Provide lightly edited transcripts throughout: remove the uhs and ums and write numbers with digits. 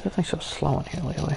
Everything's so slow in here lately.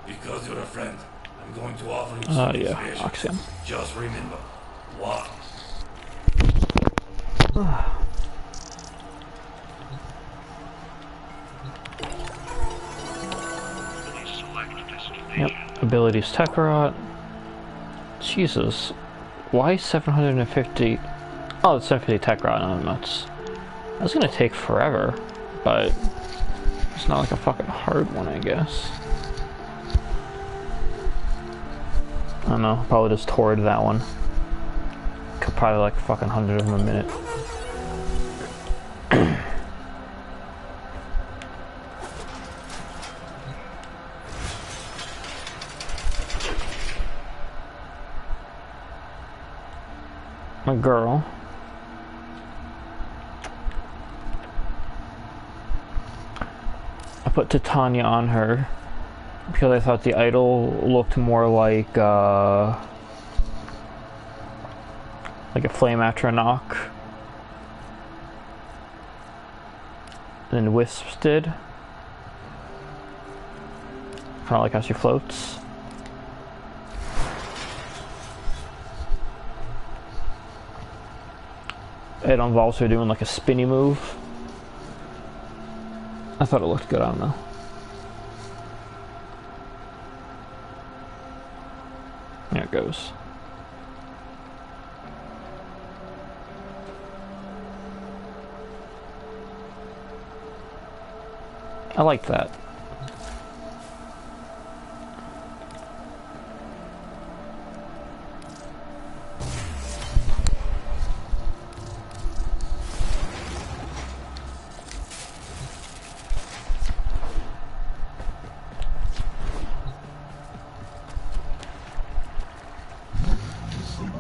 Because you're a friend, I'm going to offer you Oh, some yeah, inspiration. Oxygen. Just remember, what? Yep, abilities Tekarot. Jesus. Why 750? Oh, it's 750 Tekarot, no, that's gonna take forever, but it's not like a fucking hard one, I guess. I don't know, probably just toured that one. Could probably like fucking 100 of them a minute. My girl. I put Titania on her because I thought the idol looked more like a flame after a knock than Wisps did. Kind of like how she floats. It involves her doing like a spinny move. I thought it looked good, I don't know. There it goes. I like that.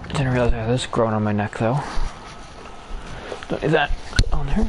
Didn't realize I had this growing on my neck though. Don't need that on her.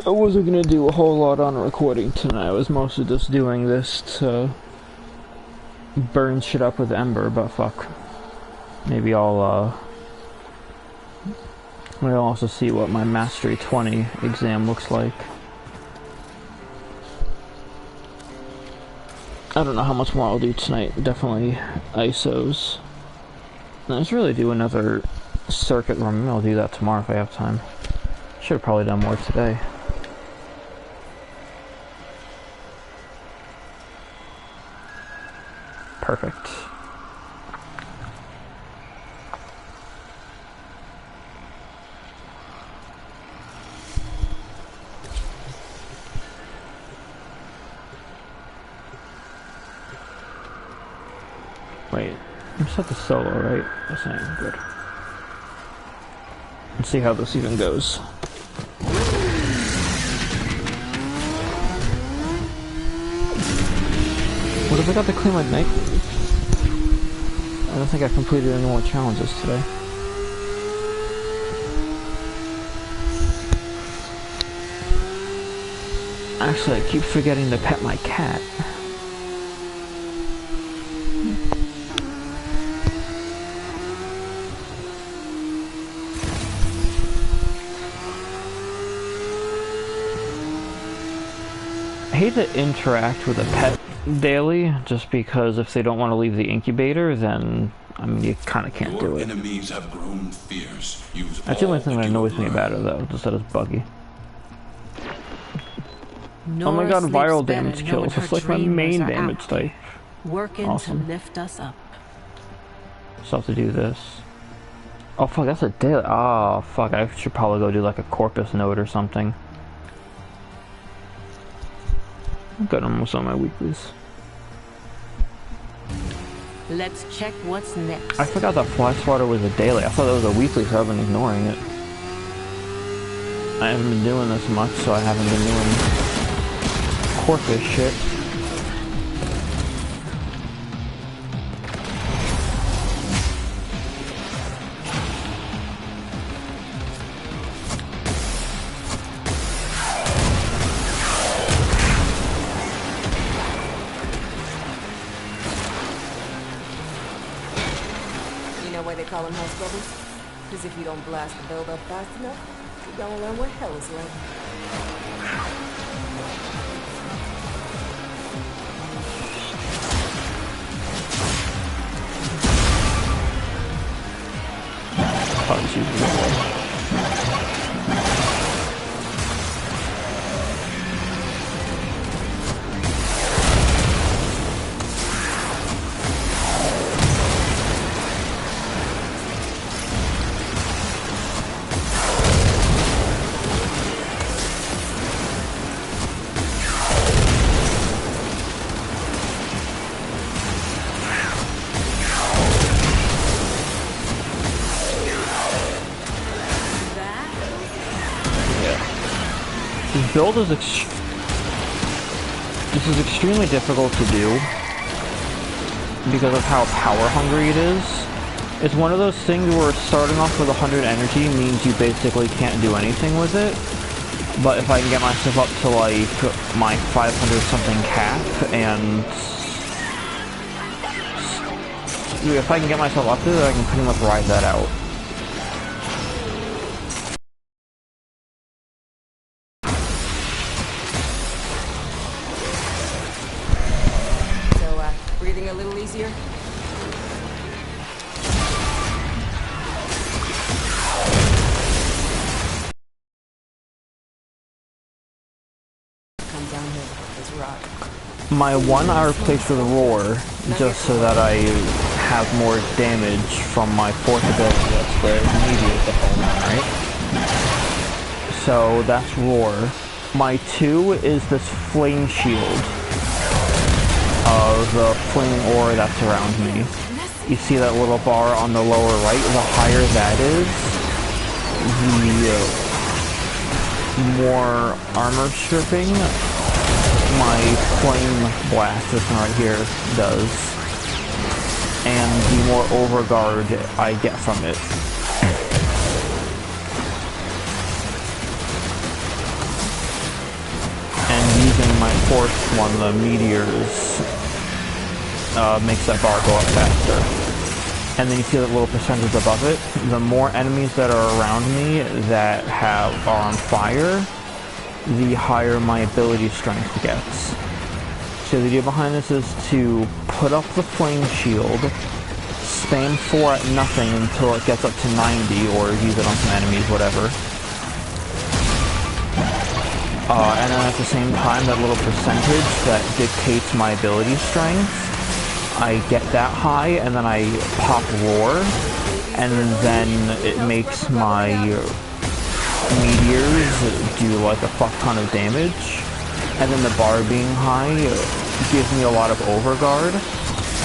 I wasn't gonna do a whole lot on recording tonight. I was mostly just doing this to burn shit up with Ember, but fuck. Maybe I'll also see what my Mastery 20 exam looks like. I don't know how much more I'll do tonight. Definitely ISOs. And I just really do another circuit run. Maybe I'll do that tomorrow if I have time. Should have probably done more today. Perfect. Wait, I'm set to solo, right? That's not even good. Let's see how this even goes. What have I got to clean my night? I don't think I completed any more challenges today. Actually, I keep forgetting to pet my cat. hate to interact with a pet daily, just because if they don't want to leave the incubator, then I mean you kind of can't do it. Enemies have grown fierce. Use That's the only all thing that you annoys have me about learned. it, though, just that it's buggy. Nora Oh my god, sleeps viral better damage knowing kills. her It's like my dreamers main are damage out type. there, working Awesome. to lift us up. So I have to do this. Oh fuck, that's a daily. Oh fuck, I should probably go do like a corpus node or something. I've got almost on my weeklies. Let's check what's next. I forgot that fly swatter was a daily. I thought that was a weekly, so I've been ignoring it. I haven't been doing this much, so I haven't been doing corpus shit. Why they call them house bubbles? Because if you don't blast the build up fast enough, you're gonna learn what hell is like. Punch you before. This build is extremely difficult to do because of how power hungry it is. It's one of those things where starting off with 100 energy means you basically can't do anything with it. But if I can get myself up to like my 500 something cap, and if I can get myself up to it, I can pretty much ride that out. Breathing a little easier? Come down here, this rock. My one I replaced with Roar, just so that I have more damage from my fourth ability. That's the immediate default, right? So that's Roar. My 2 is this Flame Shield of the flaming aura that surrounds me. You see that little bar on the lower right? The higher that is, the more armor stripping my flame blast, this one right here, does. And the more overguard I get from it. And using my fourth one, the meteors, makes that bar go up faster. And then you see that little percentage above it. The more enemies that are around me that are on fire, the higher my ability strength gets. So the idea behind this is to put up the flame shield, spam 4 at nothing until it gets up to 90, or use it on some enemies, whatever. And then at the same time, that little percentage that dictates my ability strength, I get that high, and then I pop Roar, and then it makes my meteors do like a fuck ton of damage, and then the bar being high gives me a lot of overguard.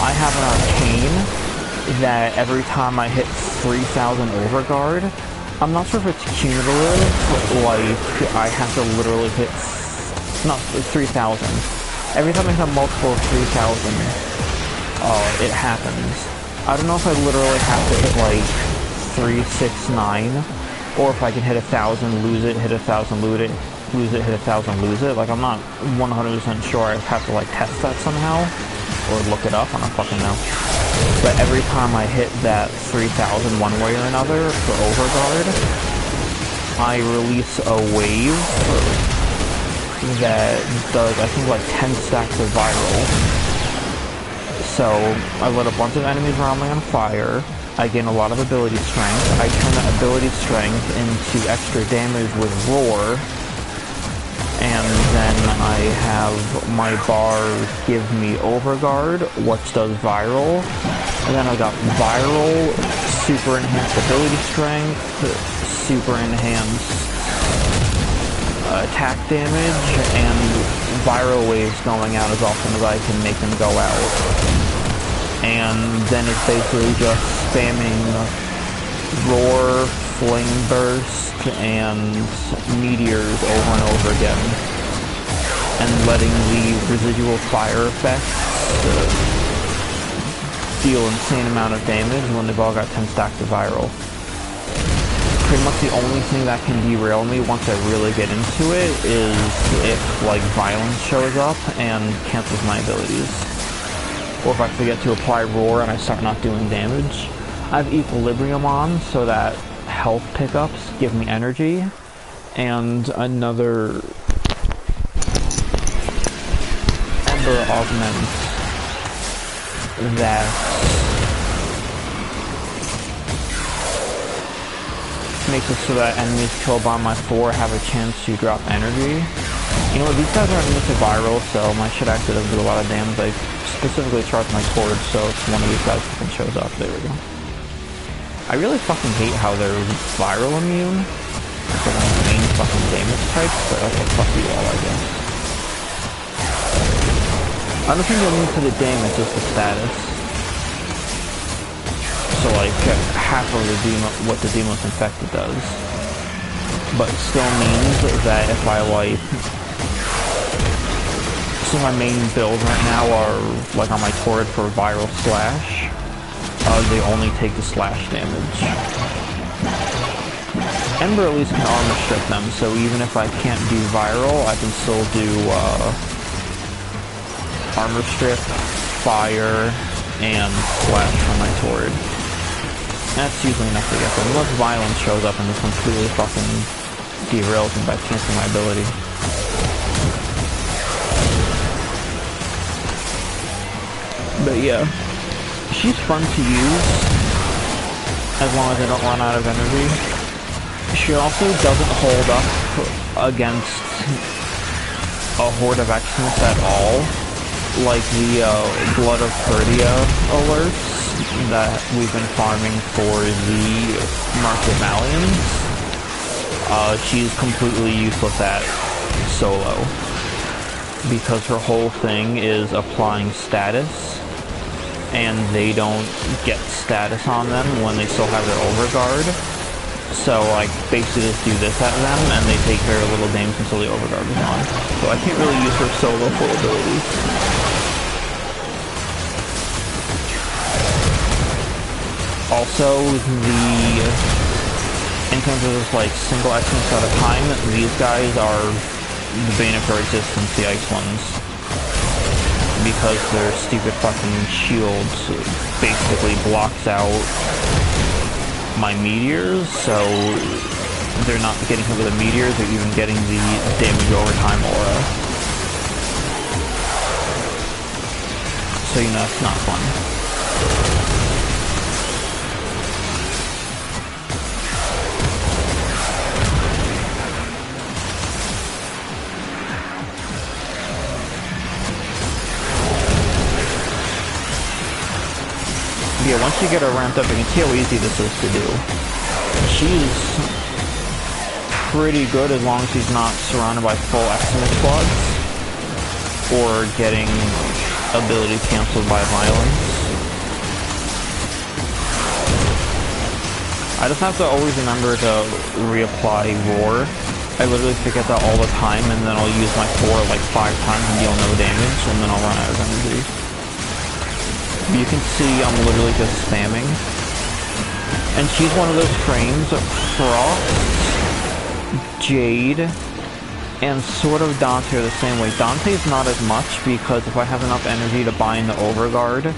I have an arcane that every time I hit 3,000 overguard, I'm not sure if it's cumulative, like I have to literally hit, no, it's 3,000. Every time I hit a multiple of 3,000, it happens. I don't know if I literally have to hit like 369, or if I can hit 1,000, lose it, hit 1,000, lose it, hit 1,000, lose it. Like I'm not 100% sure. I have to like test that somehow, or look it up. I don't fucking know. But every time I hit that 3,000 one way or another for overguard, I release a wave that does, I think, like 10 stacks of viral. So I let a bunch of enemies around me on fire. I gain a lot of ability strength. I turn that ability strength into extra damage with roar. And then I have my bar give me overguard, which does viral. And then I got viral, super enhanced ability strength, super enhanced attack damage, and viral waves going out as often as I can make them go out. And then it's basically just spamming roar, flame burst, and meteors over and over again, and letting the residual fire effects deal insane amount of damage when they've all got 10 stacks of viral. Pretty much the only thing that can derail me once I really get into it is if, like, violence shows up and cancels my abilities. Or if I forget to apply roar and I start not doing damage. I have equilibrium on so that health pickups give me energy, and another Ember augment that makes it so that enemies killed by my 4 have a chance to drop energy. You know what, these guys aren't limited viral, so my shit actually doesn't do a lot of damage. I specifically charge my torch, so it's one of these guys fucking shows up. There we go. I really fucking hate how they're viral immune. It's like one of the main fucking damage types, but okay, fuck you all, I guess. I don't think they're immune to the damage, just the status. So like, half of the what the Demos Infected does. But it still means that if I like... So my main builds right now are like on my turret for viral slash. They only take the slash damage. Ember at least can armor strip them, so even if I can't do viral, I can still do armor strip, fire, and slash from my torrid. That's usually enough to get them, unless violence shows up and just completely fucking derails me by canceling my ability. But yeah. She's fun to use, as long as I don't run out of energy. She also doesn't hold up against a Horde of Xmas at all, like the Blood of Perdia alerts that we've been farming for the Mark of Malians. She's completely useless at solo, because her whole thing is applying status, and they don't get status on them when they still have their overguard. So like basically just do this at them and they take very little damage until the overguard is on. So I can't really use her solo full abilities. Also, in terms of just like single Xmas at a time, these guys are the bane of her existence, the ice ones. Because their stupid fucking shields basically blocks out my meteors, so they're not getting hit with the meteors, they're even getting the damage over time aura. So, you know, it's not fun. Yeah, once you get her ramped up, you can see how easy this is to do. She's pretty good as long as she's not surrounded by full Xmas squads, or getting abilities cancelled by violence. I just have to always remember to reapply Roar. I literally forget that all the time, and then I'll use my 4 like 5 times and deal no damage, and then I'll run out of energy. You can see I'm literally just spamming. And she's one of those frames, Frost, Jade, and sort of Dante are the same way. Dante's not as much, because if I have enough energy to bind the Overguard,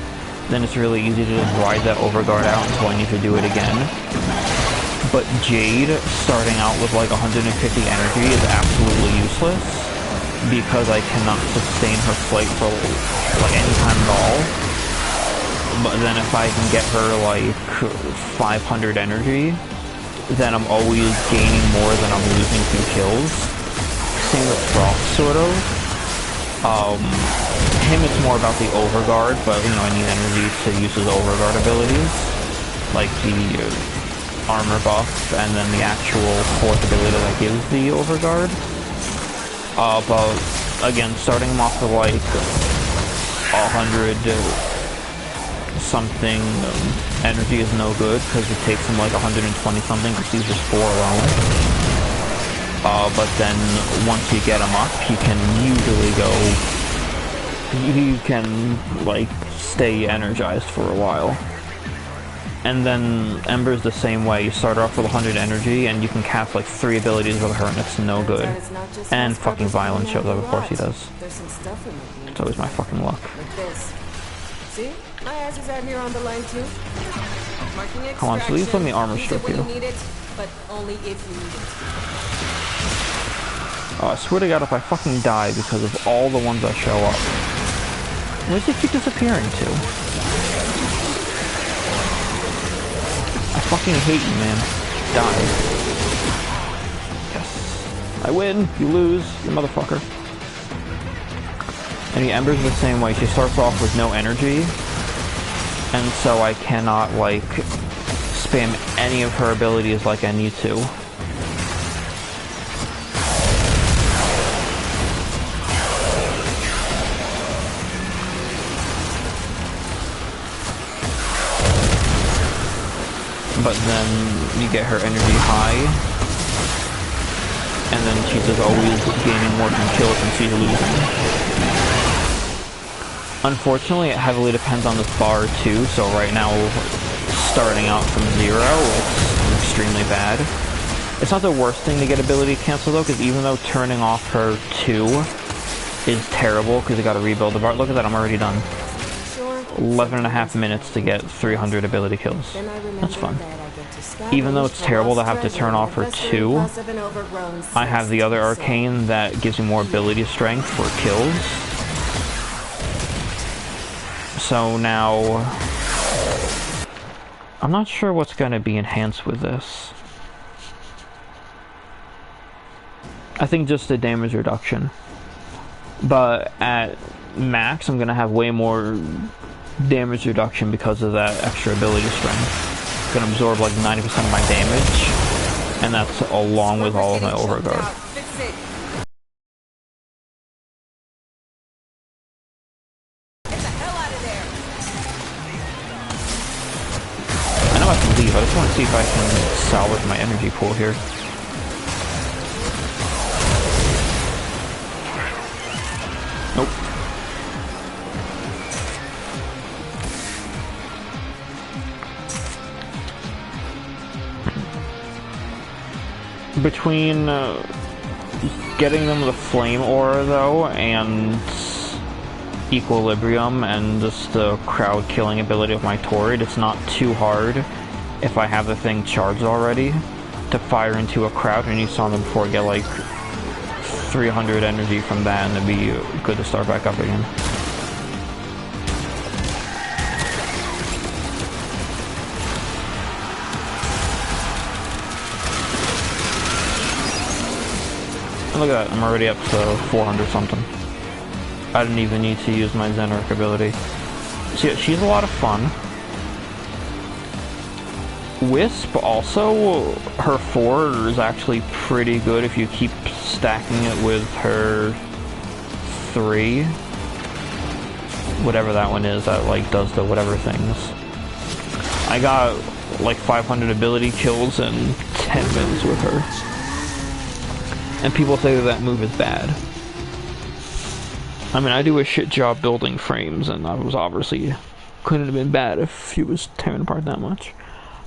then it's really easy to just ride that Overguard out until I need to do it again. But Jade, starting out with like 150 energy, is absolutely useless. because I cannot sustain her flight for like any time at all. But then if I can get her like 500 energy, then I'm always gaining more than I'm losing 2 kills. Same with Frost, sort of. Him it's more about the overguard, but you know I need energy to use his overguard abilities, like the armor buff, and then the actual 4th ability that gives the overguard. But again, starting him off with like 100 something energy is no good, because it takes him like 120 something to see just 4 alone. But then once you get him up, you can usually go, you can like stay energized for a while. And then Ember's the same way. You start off with 100 energy and you can cast like 3 abilities with her and it's no good. And fucking Violence shows up, of course he does. It's always my fucking luck. Like this. See? My ass is out here on the line too. Marking Come on, so please let me armor strip you. Need it, but only if you need it. Oh, I swear to God, if I fucking die because of all the ones that show up. Where's he keep disappearing to? I fucking hate you, man. Die. Yes. I win. You lose. You motherfucker. And the Ember's the same way. She starts off with no energy. And so I cannot, like, spam any of her abilities like I need to. But then you get her energy high, and then she's just always gaining more than kills and she's losing. Unfortunately, it heavily depends on this bar too, so right now, starting out from 0, it's extremely bad. It's not the worst thing to get ability cancel though, because even though turning off her 2 is terrible, because I gotta rebuild the bar. Look at that, I'm already done. 11.5 minutes to get 300 ability kills. That's fun. Even though it's terrible to have to turn off her 2, I have the other arcane that gives me more ability strength for kills. So now, I'm not sure what's going to be enhanced with this. I think just the damage reduction. But at max, I'm going to have way more damage reduction because of that extra ability strength. It's going to absorb like 90% of my damage, and that's along with all of my overguard. I know I can leave, I just want to see if I can salvage my energy pool here. Nope. Between getting them the flame aura though and equilibrium and just the crowd killing ability of my Torrid, it's not too hard if I have the thing charged already to fire into a crowd, and you saw them before get like 300 energy from that and it'd be good to start back up again. Look at that, I'm already up to 400 something. I didn't even need to use my Zenark ability. So yeah, she's a lot of fun. Wisp also, her 4 is actually pretty good if you keep stacking it with her 3. Whatever that one is that like does the whatever things. I got like 500 ability kills in 10 minutes with her. And people say that that move is bad. I mean, I do a shit job building frames, and I was obviously couldn't have been bad if she was tearing apart that much.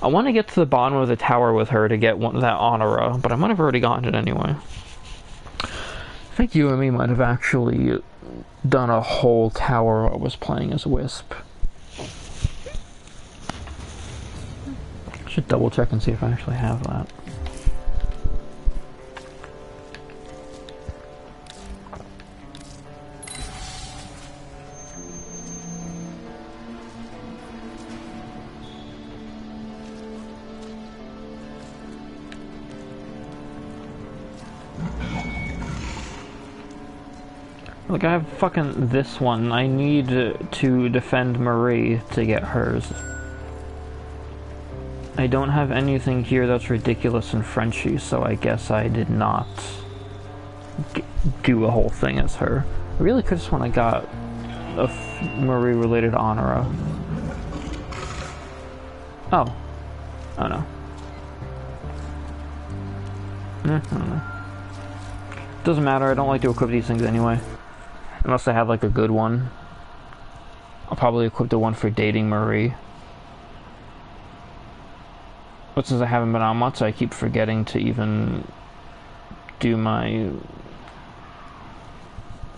I want to get to the bottom of the tower with her to get that Honora, but I might have already gotten it anyway. I think you and me might have actually done a whole tower while I was playing as Wisp. I should double check and see if I actually have that. Like, I have fucking this one. I need to defend Marie to get hers. I don't have anything here that's ridiculous and Frenchy, so I guess I did not do a whole thing as her. I really could just when I got a Marie-related honora. Oh. Oh no. I don't know. Doesn't matter, I don't like to equip these things anyway. Unless I have like a good one. I'll probably equip the one for dating Marie. But since I haven't been on much, I keep forgetting to even do my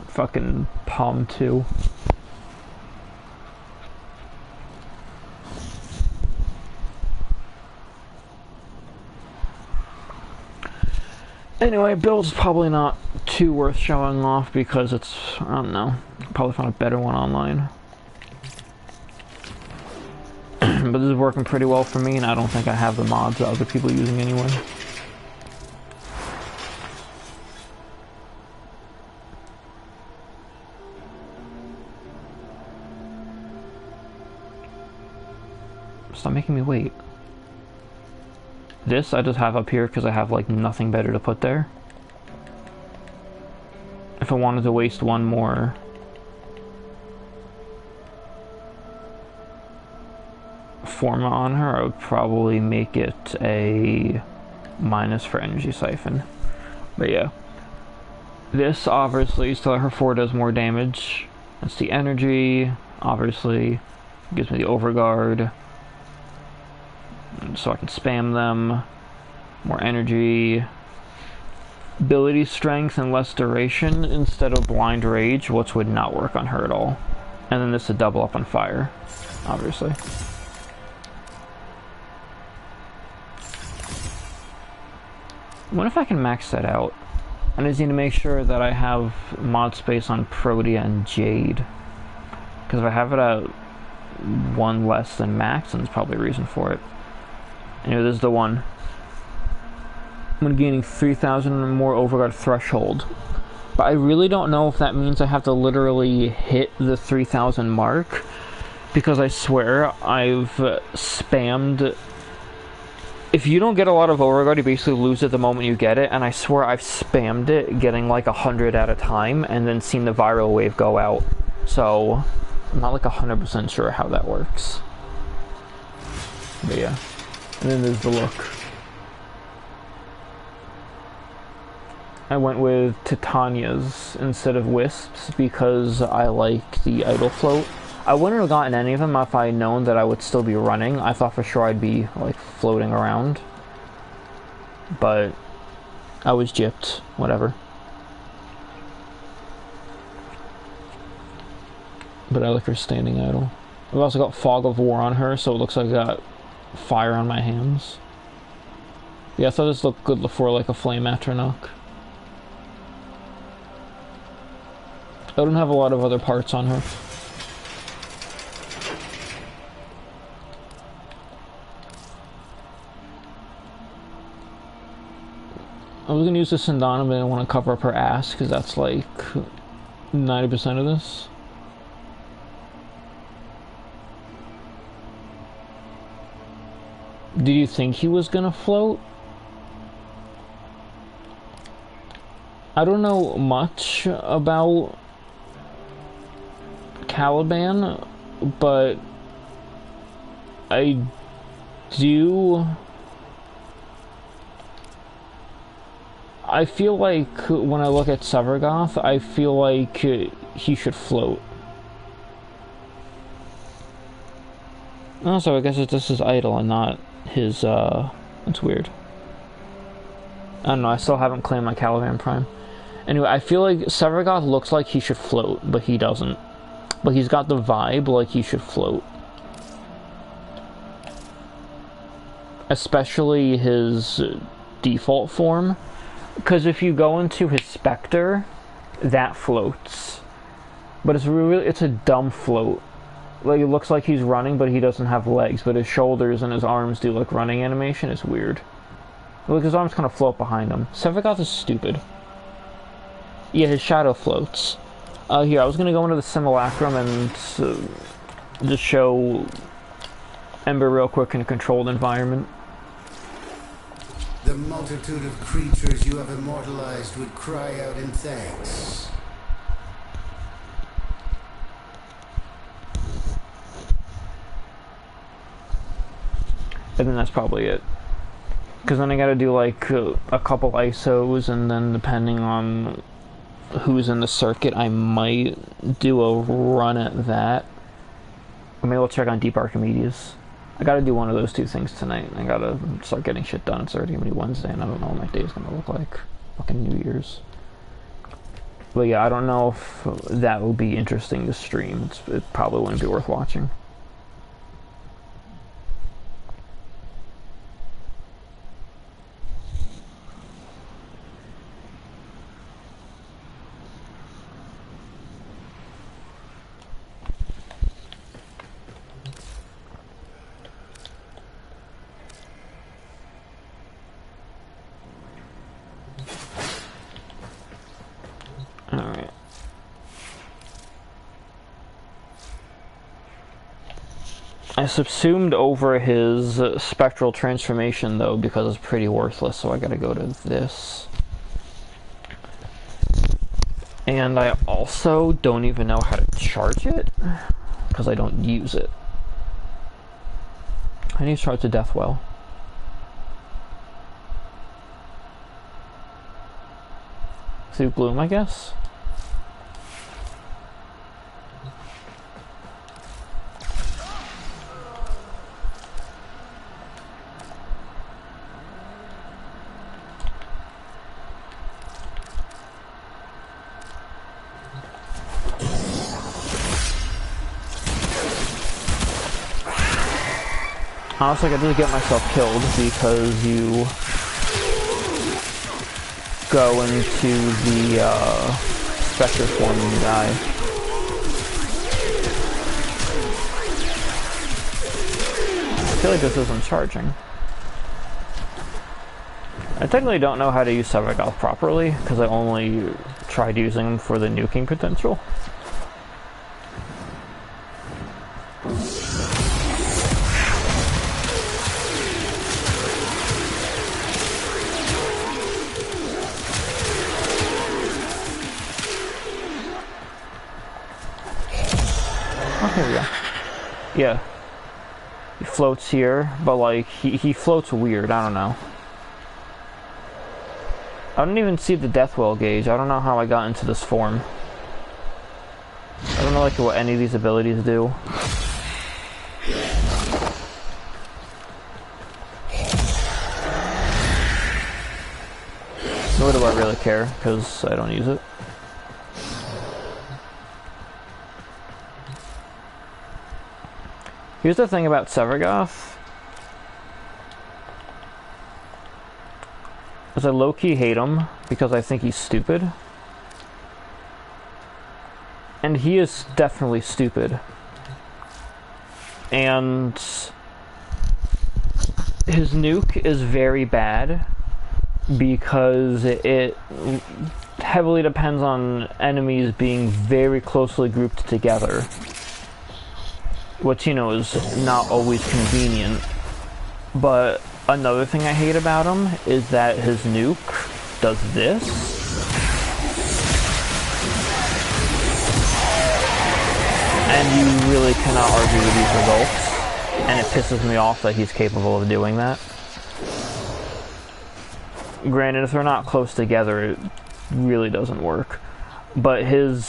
fucking Palm 2. Anyway, build's probably not too worth showing off because it's, I don't know, probably found a better one online. But this is working pretty well for me, and I don't think I have the mods that other people are using anyway. Stop making me wait. This I just have up here because I have like nothing better to put there. If I wanted to waste one more Forma on her, I would probably make it a minus for energy siphon. But yeah. This obviously, still her 4 does more damage. That's the energy, obviously. Gives me the overguard. So I can spam them. More energy. Ability strength and less duration instead of blind rage, which would not work on her at all. And then this would double up on fire, obviously. What if I can max that out? I just need to make sure that I have mod space on Protea and Jade. Because if I have it at 1 less than max, then there's probably a reason for it. Anyway, this is the one. I'm gaining 3,000 or more overguard threshold. But I really don't know if that means I have to literally hit the 3,000 mark. Because I swear I've spammed... If you don't get a lot of overguard, you basically lose it the moment you get it, and I swear I've spammed it, getting like 100 at a time, and then seen the viral wave go out. So, I'm not like 100% sure how that works. But yeah. And then there's the look. I went with Titania's instead of Wisps because I like the idle float. I wouldn't have gotten any of them if I had known that I would still be running. I thought for sure I'd be like floating around. But I was gypped. Whatever. But I like her standing idle. I've also got Fog of War on her, so it looks like I got fire on my hands. Yeah, I thought this looked good for like a flame Atronach. I don't have a lot of other parts on her. I was gonna use the Sindana, but I didn't want to cover up her ass because that's like 90% of this. Did you think he was gonna float? I don't know much about Caliban, but I do... I feel like when I look at Severgoth, I feel like he should float. Also, I guess this is idle and not his, it's weird. I don't know, I still haven't claimed my Caliban Prime. Anyway, I feel like Severgoth looks like he should float, but he doesn't. But he's got the vibe like he should float. Especially his default form. Because if you go into his Spectre, that floats. But it's a dumb float. Like, it looks like he's running, but he doesn't have legs. But his shoulders and his arms do, like, running animation. It's weird. Look, his arms kind of float behind him. Severgoth is stupid. Yeah, his shadow floats. Here, I was gonna go into the simulacrum and just show Ember real quick in a controlled environment. The multitude of creatures you have immortalized would cry out in thanks. And then that's probably it. Because then I gotta do like a couple ISOs, and then depending on who's in the circuit, I might do a run at that. Or maybe we'll check on Deep Archimedes. I gotta do one of those two things tonight. I gotta start getting shit done. It's already gonna be Wednesday, and I don't know what my day is gonna look like. Fucking New Year's. But yeah, I don't know if that will be interesting to stream. It probably wouldn't be worth watching. Alright. I subsumed over his spectral transformation though, because it's pretty worthless, so I gotta go to this. And I also don't even know how to charge it, because I don't use it. I need to charge the Deathwell. Through Gloom, I guess? Honestly, I did get myself killed because you go into the Spectre form and die. I feel like this isn't charging. I technically don't know how to use Severgoth properly, because I only tried using them for the nuking potential. Here we go. Yeah. He floats here, but like, he floats weird, I don't know. I don't even see the Deathwell gauge. I don't know how I got into this form. I don't know like what any of these abilities do. Nor do I really care, because I don't use it. Here's the thing about Severgoth. Is I low-key hate him because I think he's stupid. And he is definitely stupid. And his nuke is very bad because it heavily depends on enemies being very closely grouped together. Which, you know, is not always convenient. But another thing I hate about him is that his nuke does this. And you really cannot argue with these results. And it pisses me off that he's capable of doing that. Granted, if they're not close together, it really doesn't work. But his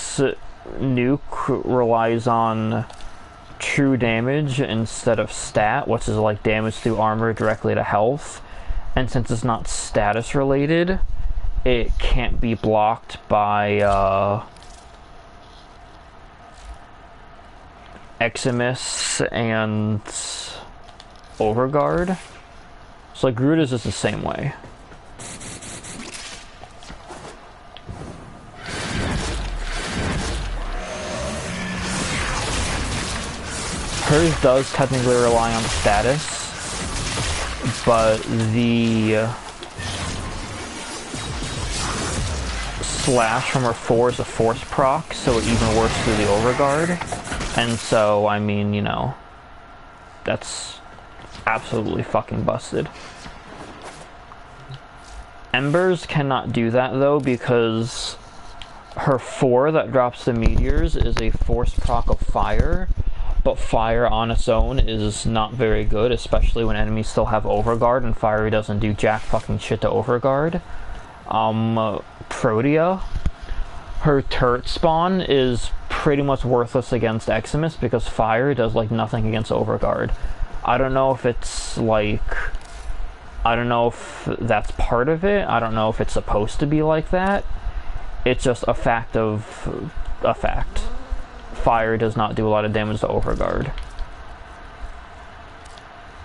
nuke relies on true damage instead of stat, which is like damage through armor directly to health. And since it's not status related, it can't be blocked by Eximus and Overguard. So like Groot is just the same way. Hers does technically rely on status, but the slash from her 4 is a force proc, so it even works through the overguard. And so, I mean, you know, that's absolutely fucking busted. Embers cannot do that though, because her 4 that drops the meteors is a force proc of fire, but fire on its own is not very good, especially when enemies still have overguard and fire doesn't do jack fucking shit to overguard. Protea, her turret spawn is pretty much worthless against Eximus because fire does like nothing against overguard. I don't know if it's like, I don't know if that's part of it. I don't know if it's supposed to be like that. It's just a fact of a fact. Fire does not do a lot of damage to overguard.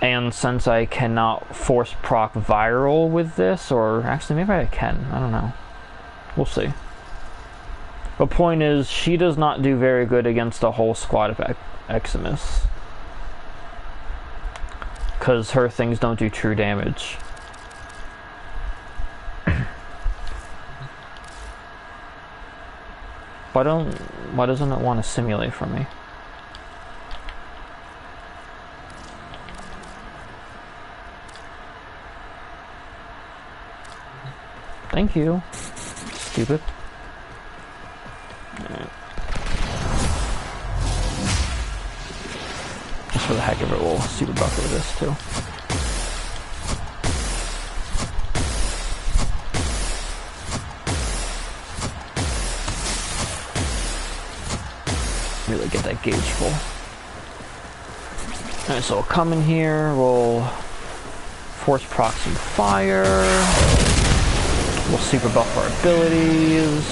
And since I cannot force proc viral with this, or actually maybe I can, I don't know. We'll see. The point is, she does not do very good against a whole squad of Eximus. Because her things don't do true damage. Why doesn't it want to simulate for me? Thank you. Stupid. Alright. Just for the heck of it, we'll super buffalo this too. Really get that gauge full. Alright, so we'll come in here, we'll force proc some fire, we'll super buff our abilities,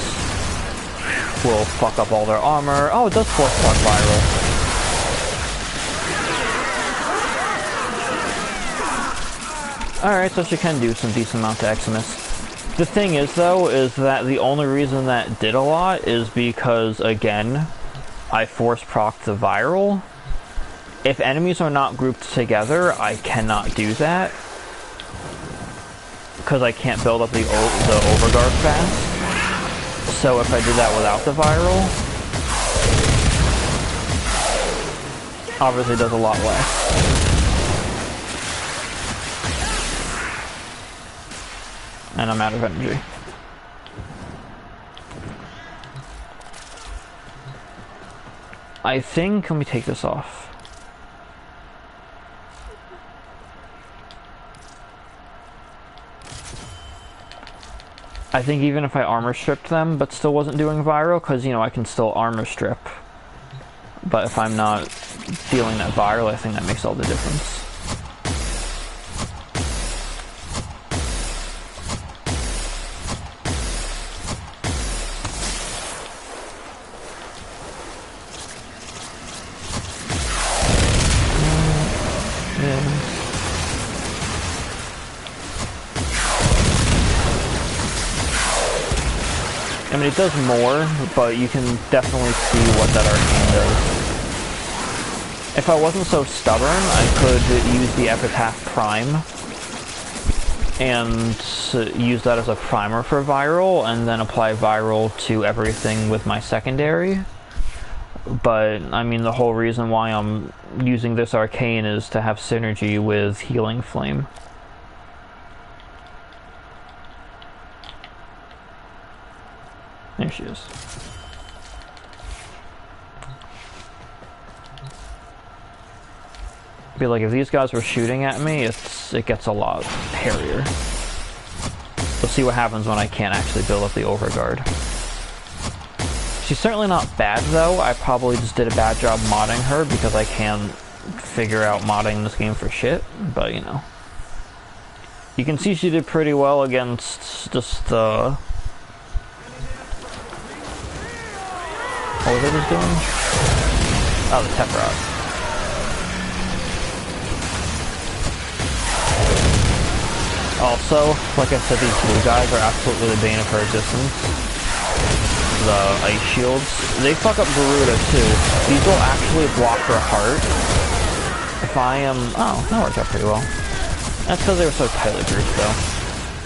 we'll fuck up all their armor. Oh, it does force proc viral. Alright, so she can do some decent amount to Eximus. The thing is, though, is that the only reason that did a lot is because, again, I force proc the viral. If enemies are not grouped together, I cannot do that. Because I can't build up the overguard fast. So if I did that without the viral, obviously it does a lot less. And I'm out of energy. I think, let me take this off. I think even if I armor stripped them, but still wasn't doing viral, because, you know, I can still armor strip. But if I'm not dealing that viral, I think that makes all the difference. I mean, it does more, but you can definitely see what that arcane does. If I wasn't so stubborn, I could use the Epitaph Prime and use that as a primer for viral, and then apply viral to everything with my secondary. But, I mean, the whole reason why I'm using this arcane is to have synergy with Healing Flame. There she is. Be like, if these guys were shooting at me, it gets a lot hairier. We'll see what happens when I can't actually build up the overguard. She's certainly not bad though. I probably just did a bad job modding her because I can't figure out modding this game for shit, but you know. You can see she did pretty well against just the... What was I just doing? Oh, the Tetrod. Also, like I said, these blue guys are absolutely the bane of her existence. The ice shields. They fuck up Garuda too. These will actually block her heart. If I am... Oh, that worked out pretty well. That's because they were so tightly grouped though.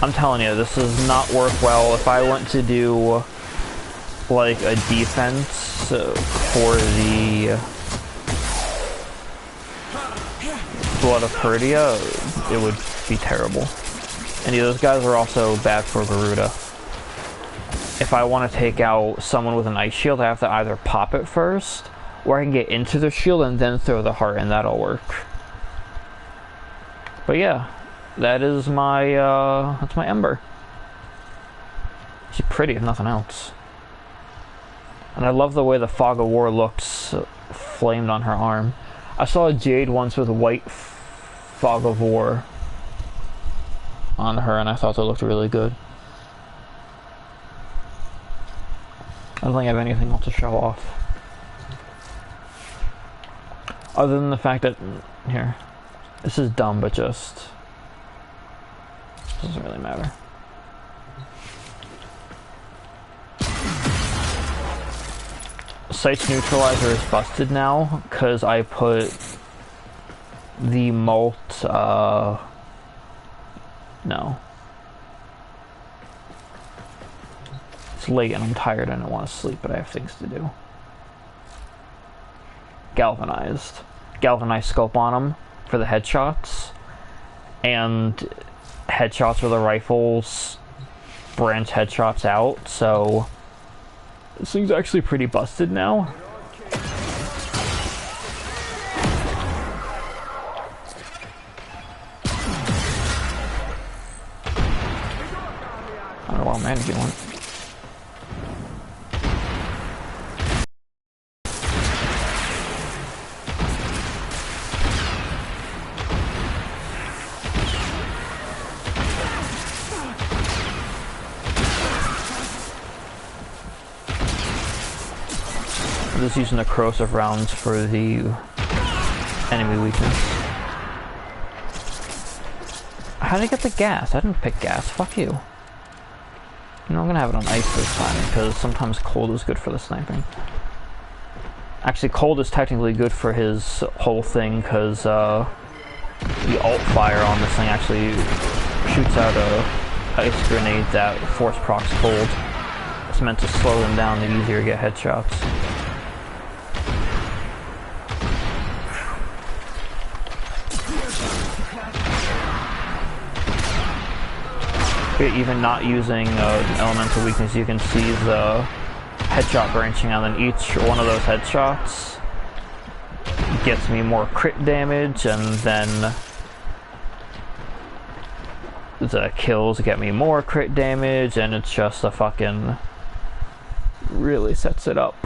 I'm telling you, this does not work well. If I went to do like a defense for the Blood of Perdia, it would be terrible. And those guys are also bad for Garuda. If I want to take out someone with an ice shield, I have to either pop it first, or I can get into the shield and then throw the heart, and that'll work. But yeah, that is my, that's my Ember. She's pretty, if nothing else. And I love the way the Fog of War looks flamed on her arm. I saw a Jade once with white Fog of War on her, and I thought that looked really good. I don't think I have anything else to show off. Other than the fact that, here, this is dumb, but just doesn't really matter. Sight's neutralizer is busted now, because I put the molt, no. It's late and I'm tired and I want to sleep, but I have things to do. Galvanized scope on them for the headshots, and headshots with the rifles branch headshots out, so this thing's actually pretty busted now. I don't know why I'm managing one. I'm just using the corrosive rounds for the enemy weakness. How did I get the gas? I didn't pick gas. Fuck you. You know, I'm gonna have it on ice this time, because sometimes cold is good for the sniping. Actually, cold is technically good for his whole thing, because the alt fire on this thing actually shoots out a ice grenade that force procs cold. It's meant to slow them down the easier to get headshots. Even not using elemental weakness, you can see the headshot branching out, and each one of those headshots gets me more crit damage, and then the kills get me more crit damage, and it's just a fucking really sets it up.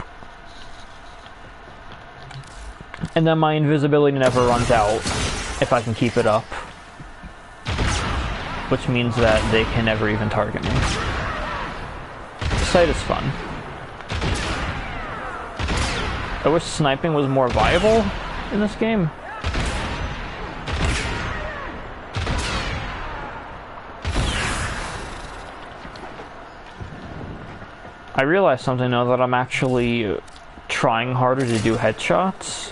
And then my invisibility never runs out if I can keep it up, which means that they can never even target me. Sight is fun. I wish sniping was more viable in this game. I realized something now that I'm actually trying harder to do headshots.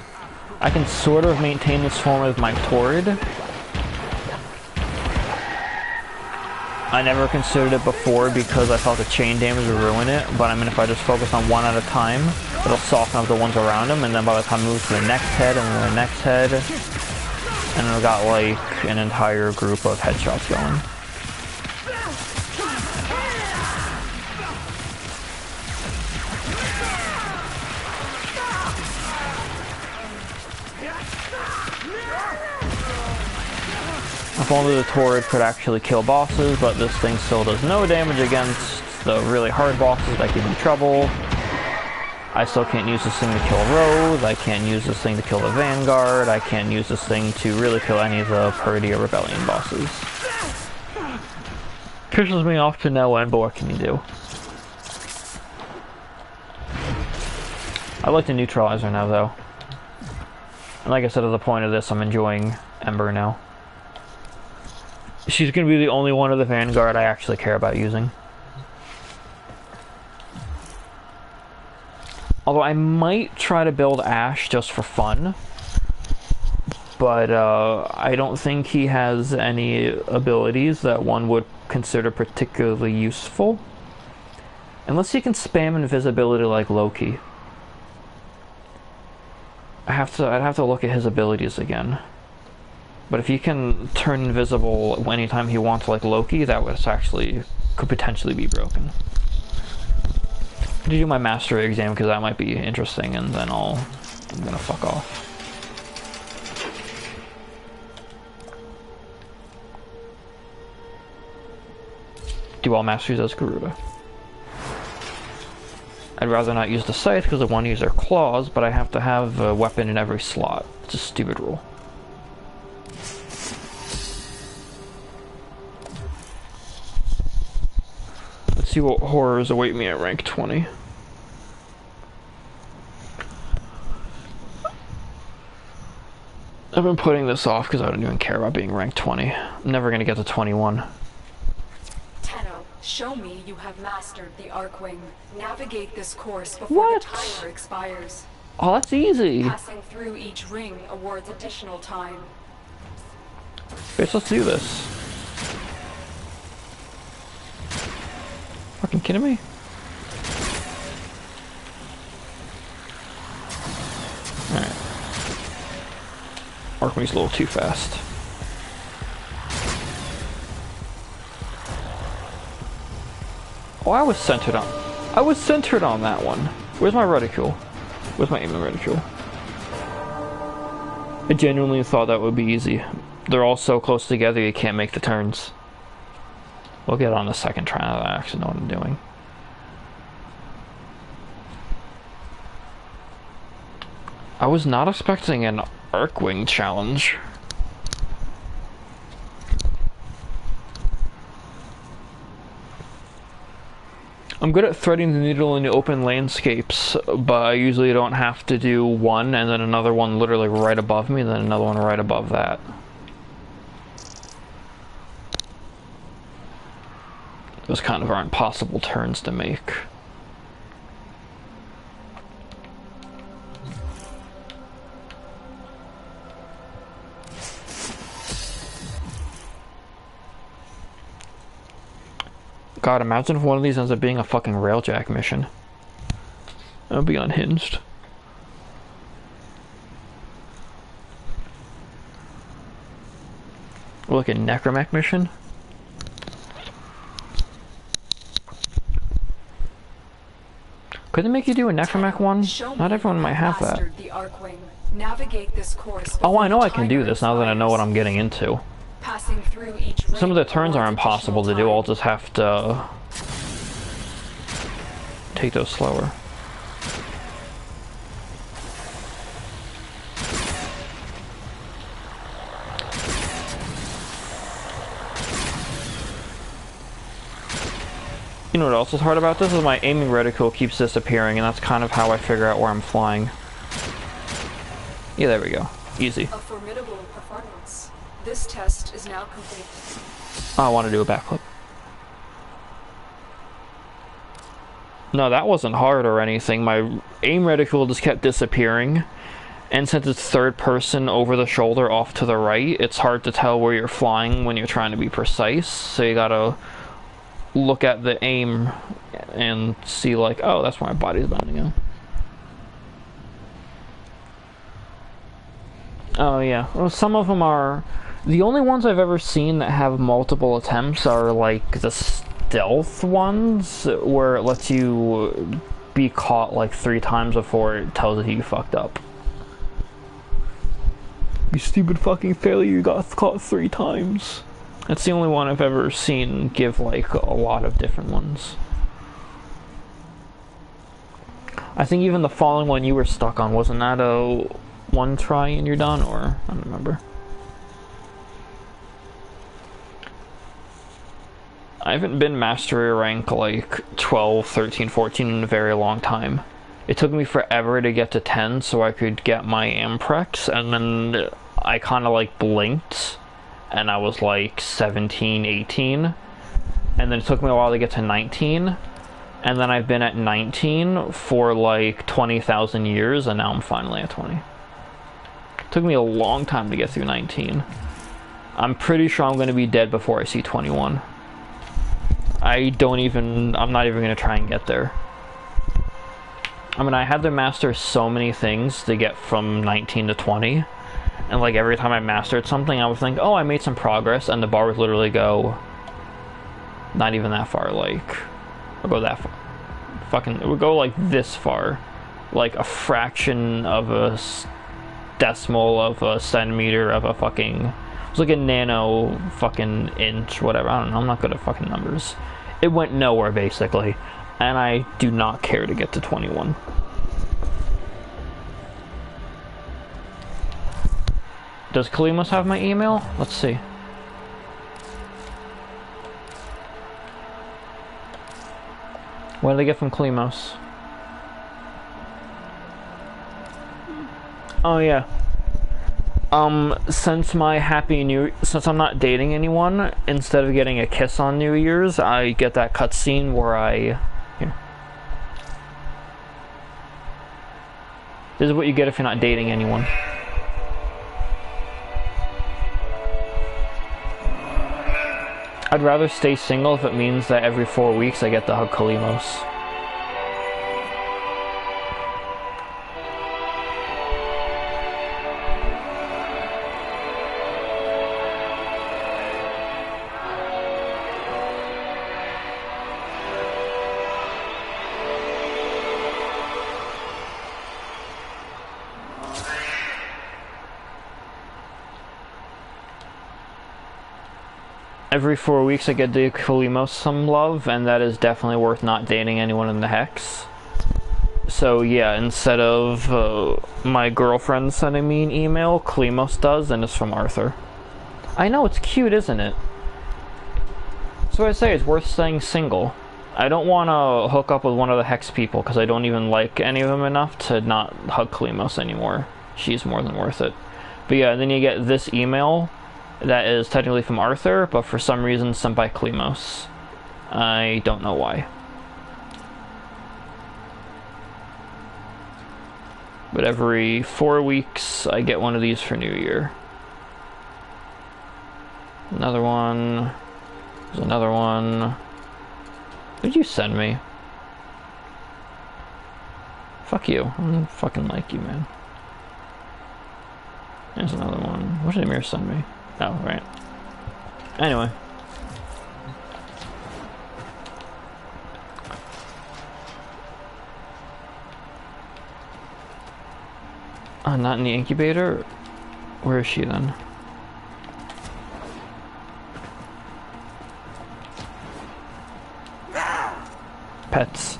I can sort of maintain this form with my Torrid. I never considered it before because I thought the chain damage would ruin it, but I mean, if I just focus on one at a time, it'll soften up the ones around him, and then by the time I move to the next head and then the next head, and then I've got like an entire group of headshots going. If only the Torrid could actually kill bosses, but this thing still does no damage against the really hard bosses that give me trouble. I still can't use this thing to kill Rose, I can't use this thing to kill the Vanguard, I can't use this thing to really kill any of the Perdia Rebellion bosses. Pisses me off to no end, but what can you do? I like the neutralizer now, though. And like I said at the point of this, I'm enjoying Ember now. She's gonna be the only one of the Vanguard I actually care about using. Although I might try to build Ashe just for fun. but I don't think he has any abilities that one would consider particularly useful. Unless he can spam invisibility like Loki. I'd have to look at his abilities again. But if he can turn invisible anytime he wants like Loki, that could potentially be broken. I'm gonna do my mastery exam because that might be interesting, and then I'm gonna fuck off. Do all masteries as Garuda. I'd rather not use the scythe because I want to use their claws, but I have to have a weapon in every slot. It's a stupid rule. Let's see what horrors await me at rank 20. I've been putting this off because I don't even care about being ranked 20. I'm never going to get to 21. Show me you have mastered the Arcwing. Navigate this course before the timer expires. Oh, that's easy. Passing through each ring awards additional time. Bitch, let's do this. Fucking kidding me? Alright. Arcwing's a little too fast. Oh, I was centered on that one. Where's my reticule? Where's my aiming reticule? I genuinely thought that would be easy. They're all so close together you can't make the turns. We'll get on the second try now that I actually know what I'm doing. I was not expecting an Arcwing challenge. I'm good at threading the needle in the open landscapes, but I usually don't have to do one and then another one literally right above me, and then another one right above that. Those kind of are impossible turns to make. God, imagine if one of these ends up being a fucking railjack mission. That would be unhinged. Look at necromech mission. Could they make you do a necromech one? Not everyone might have that. Oh, I know I can do this now that I know what I'm getting into. Some of the turns are impossible to do, I'll just have to take those slower. You know what else is hard about this is my aiming reticule keeps disappearing, and that's kind of how I figure out where I'm flying. Yeah, there we go. Easy. A formidable performance. This test is now complete. I want to do a backflip. No, that wasn't hard or anything. My aim reticule just kept disappearing. And since it's third person over the shoulder off to the right, it's hard to tell where you're flying when you're trying to be precise. So you gotta look at the aim and see like, oh, that's where my body's bending in. Oh yeah, well, some of them are... The only ones I've ever seen that have multiple attempts are like the stealth ones, where it lets you be caught like 3 times before it tells you you fucked up. You stupid fucking failure, you got caught 3 times. That's the only one I've ever seen give like a lot of different ones. I think even the falling one you were stuck on, wasn't that a 1 try and you're done, or I don't remember. I haven't been mastery rank like 12, 13, 14 in a very long time. It took me forever to get to 10 so I could get my Amprex, and then I kind of like blinked and I was like 17, 18, and then it took me a while to get to 19, and then I've been at 19 for like 20,000 years, and now I'm finally at 20. Took me a long time to get through 19. I'm pretty sure I'm going to be dead before I see 21. I'm not even going to try and get there. I mean, I had to master so many things to get from 19 to 20. And like every time I mastered something, I would think, oh, I made some progress. And the bar would literally go not even that far. Like, or go that far. Fucking, it would go like this far. Like a fraction of a decimal of a centimeter of a fucking, it was like a nano fucking inch, whatever. I don't know, I'm not good at fucking numbers. It went nowhere basically, and I do not care to get to 21. Does Kalimos have my email? Let's see. What did I get from Kalimos? Oh yeah. Since I'm not dating anyone, instead of getting a kiss on New Year's, I get that cutscene where here. This is what you get if you're not dating anyone. I'd rather stay single if it means that every 4 weeks I get to hug Kalimos. Every 4 weeks I get to Kalimos some love, and that is definitely worth not dating anyone in the Hex. So yeah, instead of my girlfriend sending me an email, Kalimos does, and it's from Arthur. I know, it's cute, isn't it? So I say it's worth staying single. I don't want to hook up with one of the Hex people, because I don't even like any of them enough to not hug Kalimos anymore. She's more than worth it. But yeah, and then you get this email that is technically from Arthur, but for some reason sent by Kalimos. I don't know why. But every 4 weeks I get one of these for New Year. Another one. There's another one. What did you send me? Fuck you. I don't fucking like you, man. There's another one. What did Amir send me? Oh, right. Anyway. Not in the incubator? Where is she then? Pets.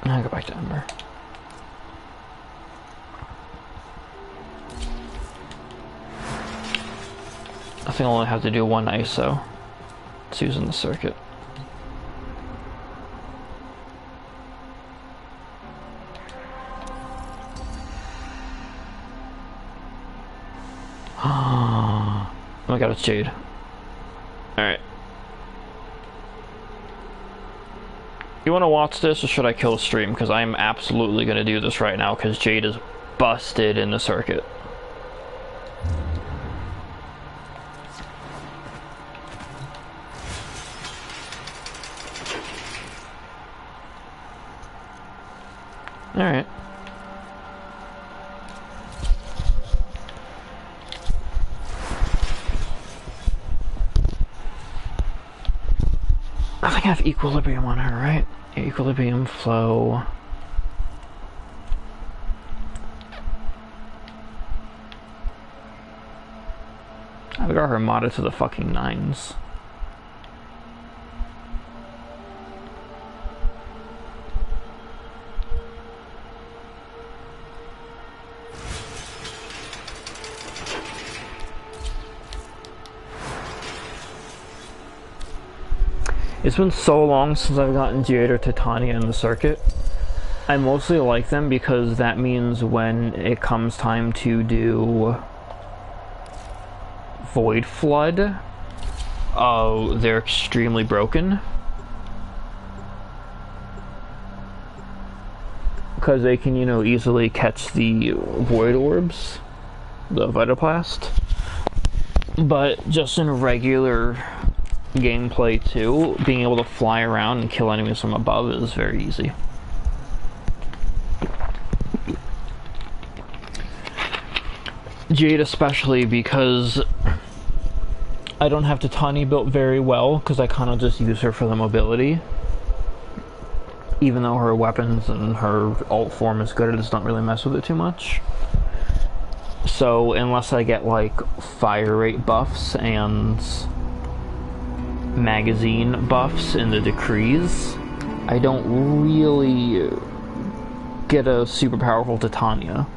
I'll go back to Ember. I think I'll only have to do one ISO. It's using the circuit. Oh my god, it's Jade. Alright. You want to watch this, or should I kill the stream? Because I'm absolutely going to do this right now, because Jade is busted in the circuit. Alright. I think I have equilibrium on her, right? Equilibrium, flow. I've got her modded to the fucking 9s. It's been so long since I've gotten Jade or Titania in the circuit. I mostly like them because that means when it comes time to do Void Flood, they're extremely broken. Because they can, you know, easily catch the Void Orbs, the Vitoplast. But just in regular gameplay too, being able to fly around and kill enemies from above is very easy. Jade especially, because I don't have Titani built very well, because I kind of just use her for the mobility. Even though her weapons and her alt form is good, I just don't really mess with it too much. So unless I get like fire rate buffs and magazine buffs in the decrees, I don't really get a super powerful Titania.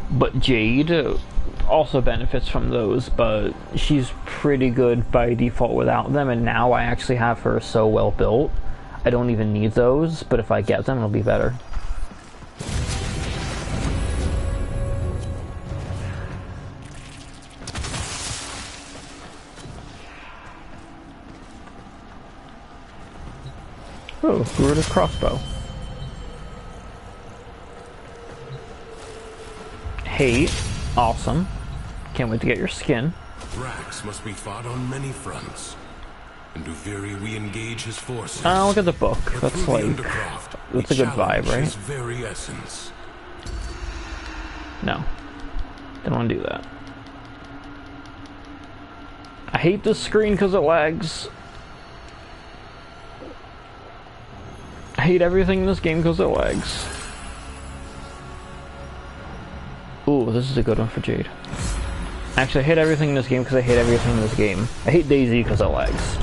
But Jade also benefits from those, but she's pretty good by default without them, and now I actually have her so well built, I don't even need those, but if I get them, it'll be better. Oh, Garuda's crossbow. Hate. Awesome. Can't wait to get your skin. Brax must be fought on many fronts. In Duviri, we engage his forces. Oh, look at the book. That's like... that's a good vibe, right? His very essence. No. Don't want to do that. I hate this screen because it lags. I hate everything in this game because it lags. Ooh, this is a good one for Jade. Actually, I hate everything in this game because I hate everything in this game. I hate DayZ because it lags.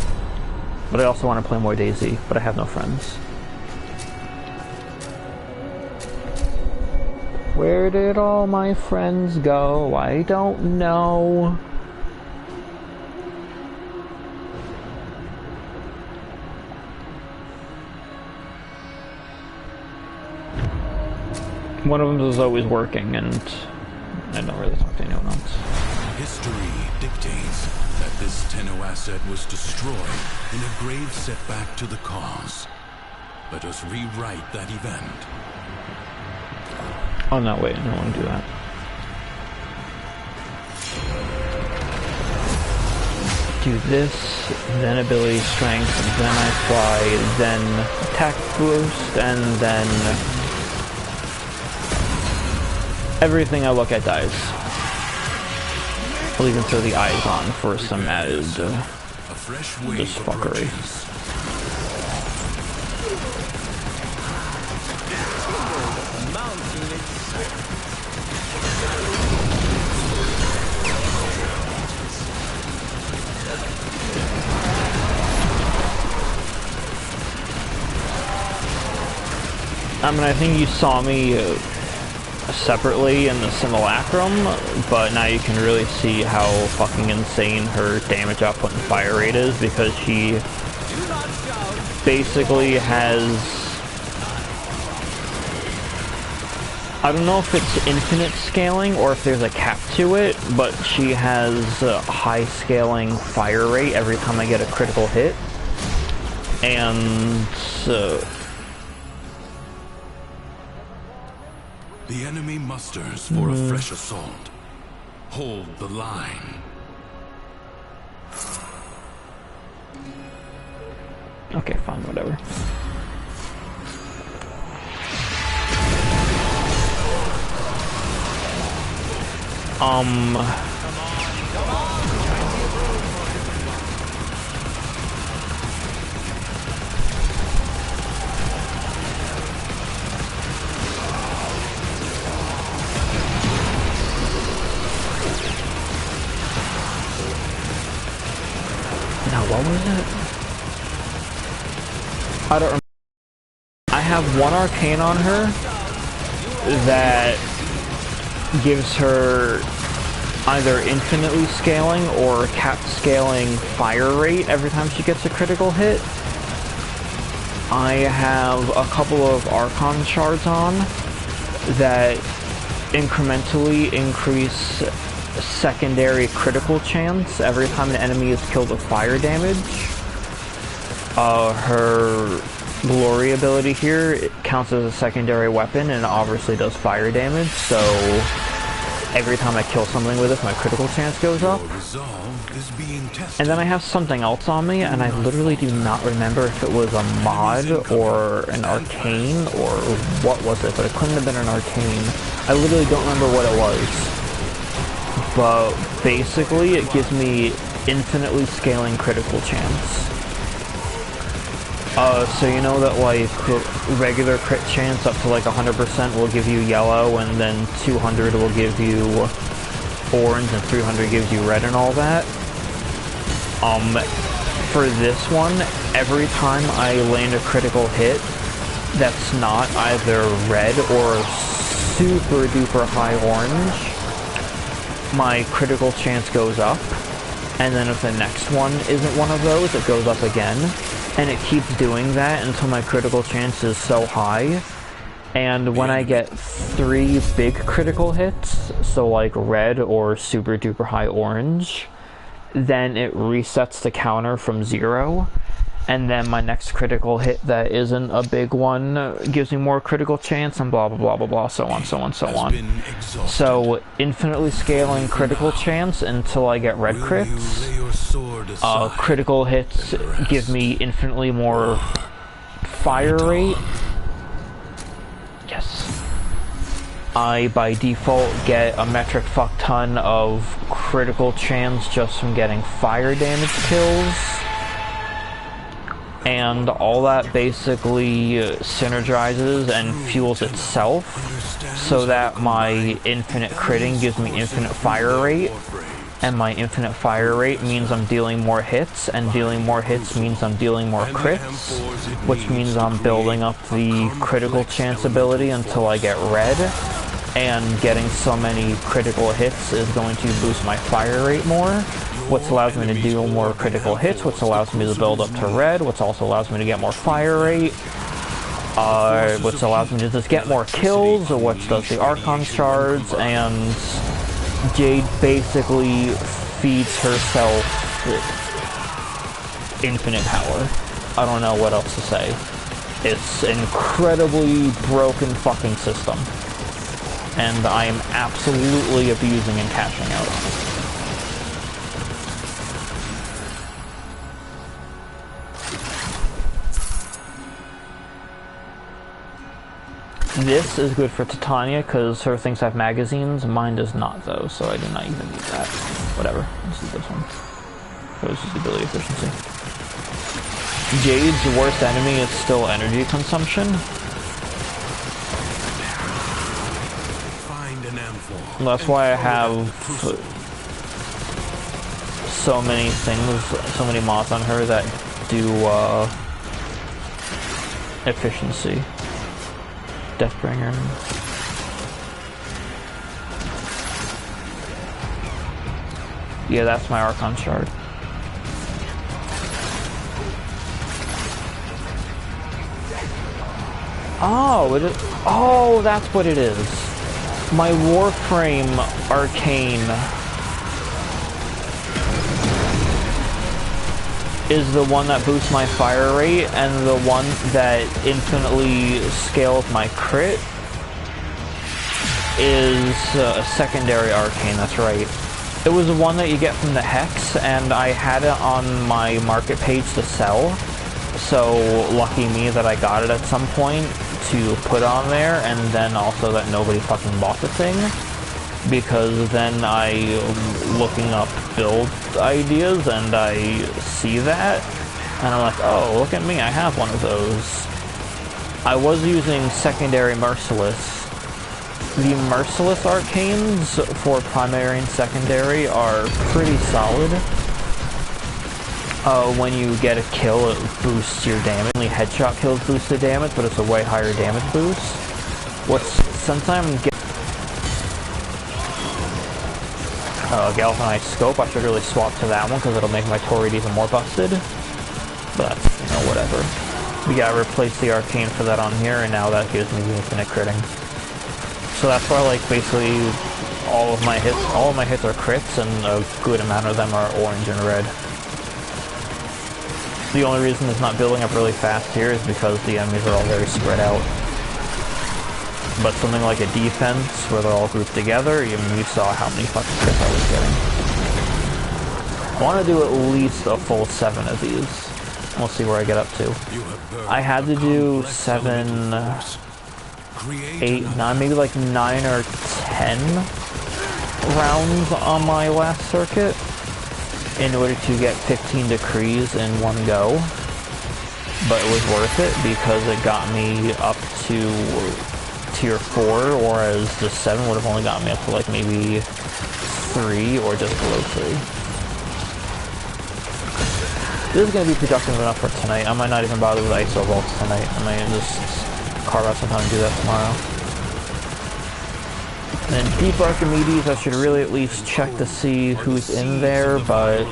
But I also want to play more DayZ, but I have no friends. Where did all my friends go? I don't know. One of them is always working, and I don't really talk to anyone else. History dictates that this Tenno asset was destroyed in a grave setback to the cause. Let us rewrite that event. Oh no, wait, I don't want to do that. Do this, then ability strength, then I fly, then attack boost, and then everything I look at dies. I'll even throw the eyes on for some added just fuckery. I mean, I think you saw me separately in the simulacrum, but now you can really see how fucking insane her damage output and fire rate is, because she basically has... I don't know if it's infinite scaling or if there's a cap to it, but she has high scaling fire rate every time I get a critical hit. And... The enemy musters for a fresh assault. Hold the line. okay, fine, whatever. Now, what was it? I don't remember. I have one arcane on her that gives her either infinitely scaling or capped scaling fire rate every time she gets a critical hit. I have a couple of Archon shards on that incrementally increase secondary critical chance every time an enemy is killed with fire damage. Her glory ability here, it counts as a secondary weapon and obviously does fire damage, so every time I kill something with it, my critical chance goes up. And then I have something else on me, and I literally do not remember if it was a mod or an arcane or what was it, but it couldn't have been an arcane. I literally don't remember what it was. But basically, it gives me infinitely scaling critical chance. So you know that like regular crit chance up to like 100% will give you yellow, and then 200 will give you orange, and 300 gives you red and all that? For this one, every time I land a critical hit that's not either red or super duper high orange, my critical chance goes up, and then if the next one isn't one of those, it goes up again, and it keeps doing that until my critical chance is so high. And when I get 3 big critical hits, so like red or super duper high orange, then it resets the counter from 0, and then my next critical hit that isn't a big one gives me more critical chance, and blah blah blah blah blah, so on, so on, so on. So infinitely scaling critical chance until I get red crits. Critical hits give me infinitely more fire rate. Yes. I, by default, get a metric fuck ton of critical chance just from getting fire damage kills. And all that basically synergizes and fuels itself, so that my infinite critting gives me infinite fire rate. And my infinite fire rate means I'm dealing more hits, and dealing more hits means I'm dealing more crits, which means I'm building up the critical chance ability until I get red, and getting so many critical hits is going to boost my fire rate more, which allows me to do more critical hits, which allows me to build up to red, which also allows me to get more fire rate, which allows me to just get more kills, which does the Archon shards, and Jade basically feeds herself infinite power. I don't know what else to say. It's an incredibly broken fucking system, and I am absolutely abusing and cashing out. This is good for Titania because her things have magazines. Mine does not, though, so I do not even need that. Whatever. Let's do this one. This is ability efficiency. Jade's worst enemy is still energy consumption. That's why I have so many things, so many mods on her that do efficiency. Deathbringer. Yeah, that's my Archon shard. Oh, it is. Oh, that's what it is. My Warframe Arcane is the one that boosts my fire rate, and the one that infinitely scales my crit is a secondary arcane, that's right. It was the one that you get from the Hex, and I had it on my market page to sell, so lucky me that I got it at some point to put on there, and then also that nobody fucking bought the thing. Because then I'm looking up build ideas and I see that, and I'm like, oh, look at me, I have one of those. I was using secondary Merciless. The Merciless arcanes for primary and secondary are pretty solid. When you get a kill, it boosts your damage. Only headshot kills boost the damage, but it's a way higher damage boost. Since I'm getting galvanized scope, I should really swap to that one because it'll make my turret even more busted. But, you know, whatever. We gotta replace the arcane for that on here, and now that gives me the infinite critting. So that's why, like, basically all of my hits are crits, and a good amount of them are orange and red. The only reason it's not building up really fast here is because the enemies are all very spread out. But something like a defense, where they're all grouped together, you saw how many fucking crits I was getting. I want to do at least a full 7 of these. We'll see where I get up to. I had to do 7, 8, 9, maybe like 9 or 10 rounds on my last circuit in order to get 15 decrees in one go. But it was worth it because it got me up to tier 4, whereas the 7 would have only got me up to like maybe 3 or just below 3. This is going to be productive enough for tonight. I might not even bother with ISO vaults tonight. I might just carve out some time and do that tomorrow. And then Deep Archimedes, I should really at least check to see who's in there, but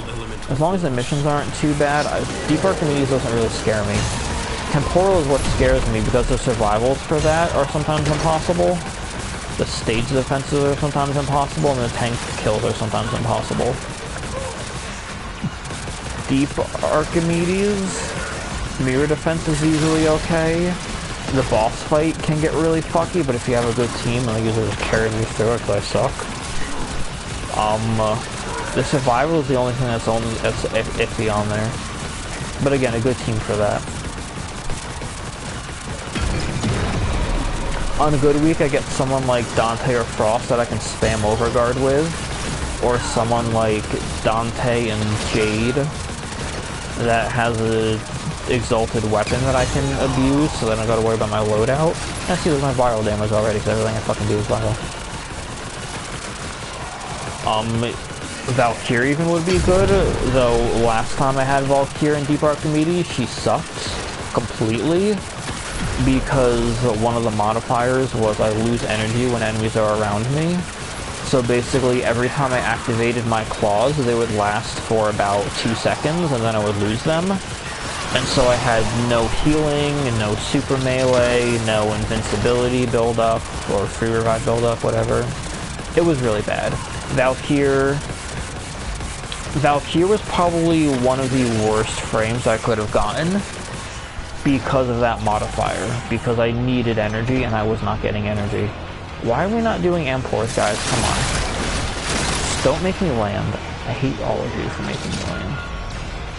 as long as the missions aren't too bad, Deep Archimedes doesn't really scare me. Temporal is what scares me because the survivals for that are sometimes impossible. The stage defenses are sometimes impossible, and the tank kills are sometimes impossible. Deep Archimedes, mirror defense is usually okay. The boss fight can get really fucky, but if you have a good team, they'll usually just carry me through it because I suck. The survival is the only thing that's iffy on there. But again, a good team for that. On a good week, I get someone like Dante or Frost that I can spam Overguard with, or someone like Dante and Jade that has a exalted weapon that I can abuse, so then I gotta worry about my loadout. I see there's my viral damage already, because everything I fucking do is viral. Valkyrie even would be good, though last time I had Valkyrie in Deep Archimedes, she sucked completely, because one of the modifiers was I lose energy when enemies are around me. So basically, every time I activated my claws, they would last for about 2 seconds, and then I would lose them. And so I had no healing, no super melee, no invincibility build-up, or free revive build-up, whatever. It was really bad. Valkyrie was probably one of the worst frames I could have gotten because of that modifier, because I needed energy and I was not getting energy. Why are we not doing Ampors, guys? Come on. Just don't make me land. I hate all of you for making me land.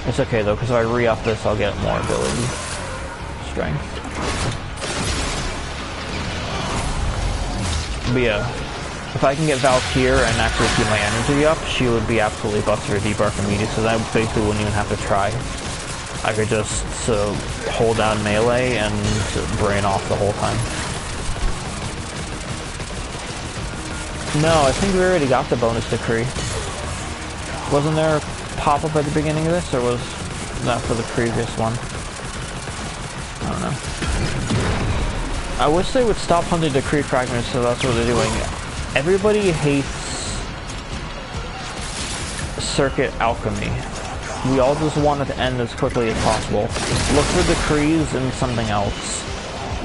It's okay though, because if I re-up this, I'll get more ability. Strength. But yeah, if I can get Valkyrie and actually keep my energy up, she would be absolutely busted for Deep Archimedes, so I basically wouldn't even have to try. I could just hold down melee and brain off the whole time. No, I think we already got the bonus decree. Wasn't there a pop-up at the beginning of this, or was that for the previous one? I don't know. I wish they would stop hunting decree fragments, so that's what they're doing. Everybody hates circuit alchemy. We all just want it to end as quickly as possible. Look for decrees in something else.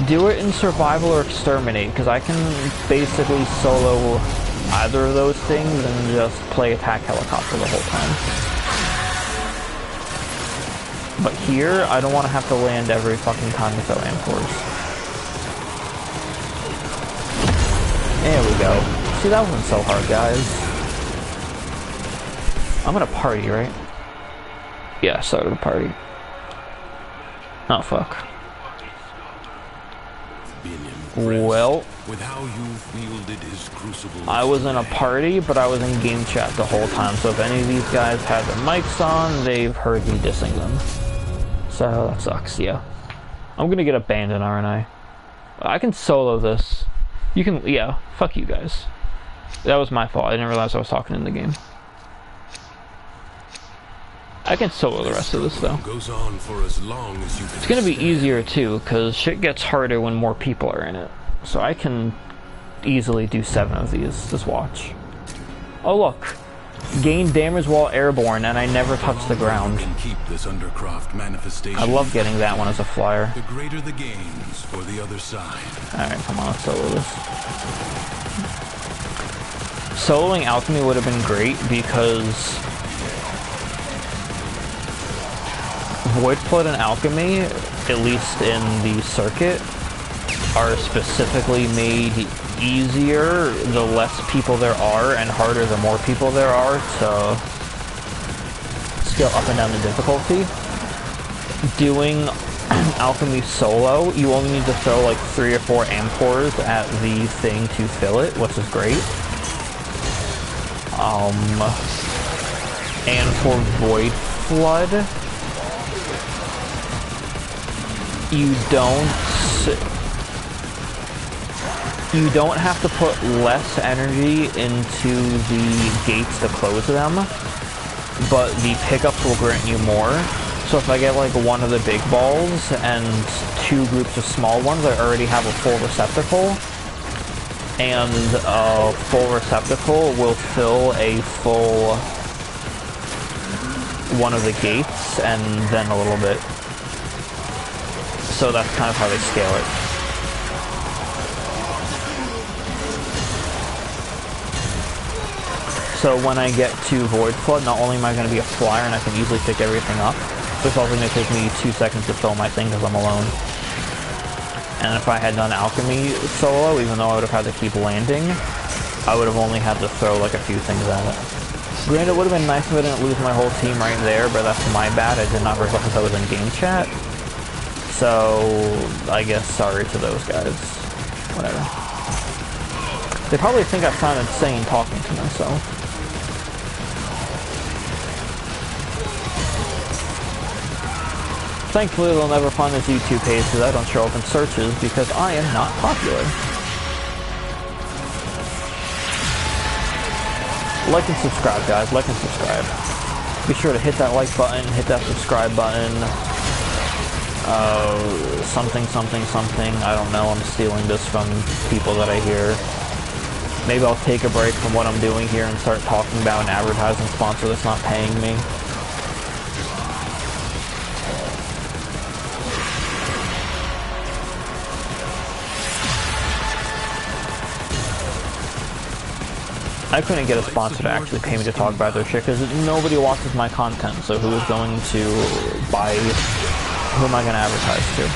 Do it in survival or exterminate, because I can basically solo either of those things and just play attack helicopter the whole time. But here, I don't want to have to land every fucking time without Ampors. There we go. See, that wasn't so hard, guys. I'm gonna party, right? Yeah, I started a party. Oh, fuck. Well, with how you wielded his crucible, I was in a party, but I was in game chat the whole time, so if any of these guys had their mics on, they've heard me dissing them. So, that sucks, yeah. I'm gonna get abandoned, aren't I? I can solo this. You can, yeah, fuck you guys. That was my fault, I didn't realize I was talking in the game. I can solo the rest of this, though. Goes on for as long as you can. It's gonna be easier, too, because shit gets harder when more people are in it. So I can easily do 7 of these. Just watch. Oh, look. Gain damage while airborne, and I never touch the ground. Can keep this undercroft manifestation. I love getting that one as a flyer. The greater the gains for the other side. Alright, come on, let's solo this. Soloing Alchemy would have been great because Void Flood and Alchemy, at least in the circuit, are specifically made easier the less people there are, and harder the more people there are to scale up and down the difficulty. Doing Alchemy solo, you only need to throw like 3 or 4 Amphors at the thing to fill it, which is great. And for Void Flood, you don't have to put less energy into the gates to close them, but the pickups will grant you more. So if I get like one of the big balls and 2 groups of small ones, I already have a full receptacle, and a full receptacle will fill a full one of the gates and then a little bit. So that's kind of how they scale it. So when I get to Void Flood, not only am I going to be a flyer and I can easily pick everything up, but it's also going to take me 2 seconds to fill my thing because I'm alone. And if I had done Alchemy solo, even though I would have had to keep landing, I would have only had to throw like a few things at it. Granted, it would have been nice if I didn't lose my whole team right there, but that's my bad. I did not realize I was in game chat. So, I guess sorry to those guys. Whatever. They probably think I sound insane talking to myself. Thankfully, they'll never find this YouTube page because I don't show up in searches because I am not popular. Like and subscribe, guys. Like and subscribe. Be sure to hit that like button, hit that subscribe button. Something. I don't know. I'm stealing this from people that I hear. Maybe I'll take a break from what I'm doing here and start talking about an advertising sponsor that's not paying me. I couldn't get a sponsor to actually pay me to talk about their shit because nobody watches my content, so who is going to buy, who am I going to advertise to?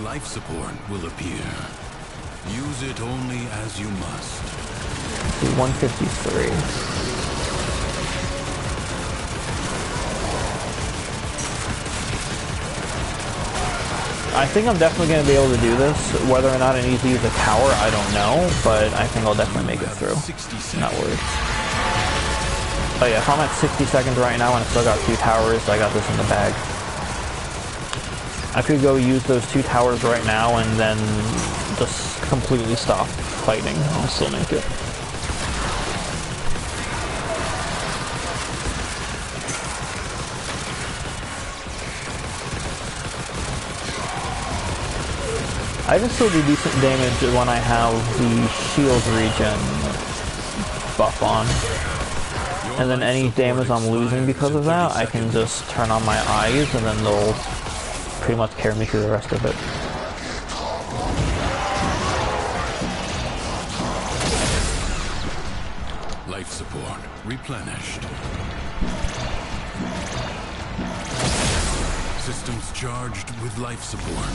Life support will appear. Use it only as you must. 153. I think I'm definitely going to be able to do this. Whether or not I need to use a tower, I don't know, but I think I'll definitely make it through. Not worried. Oh yeah, if I'm at 60 seconds right now and I still got 2 towers, I got this in the bag. I could go use those 2 towers right now and then just completely stop fighting and still make it. I can still do decent damage when I have the shield regen buff on. And then any damage I'm losing because of that, I can just turn on my eyes and then they'll pretty much carry me through the rest of it. Life support replenished. Systems charged with life support.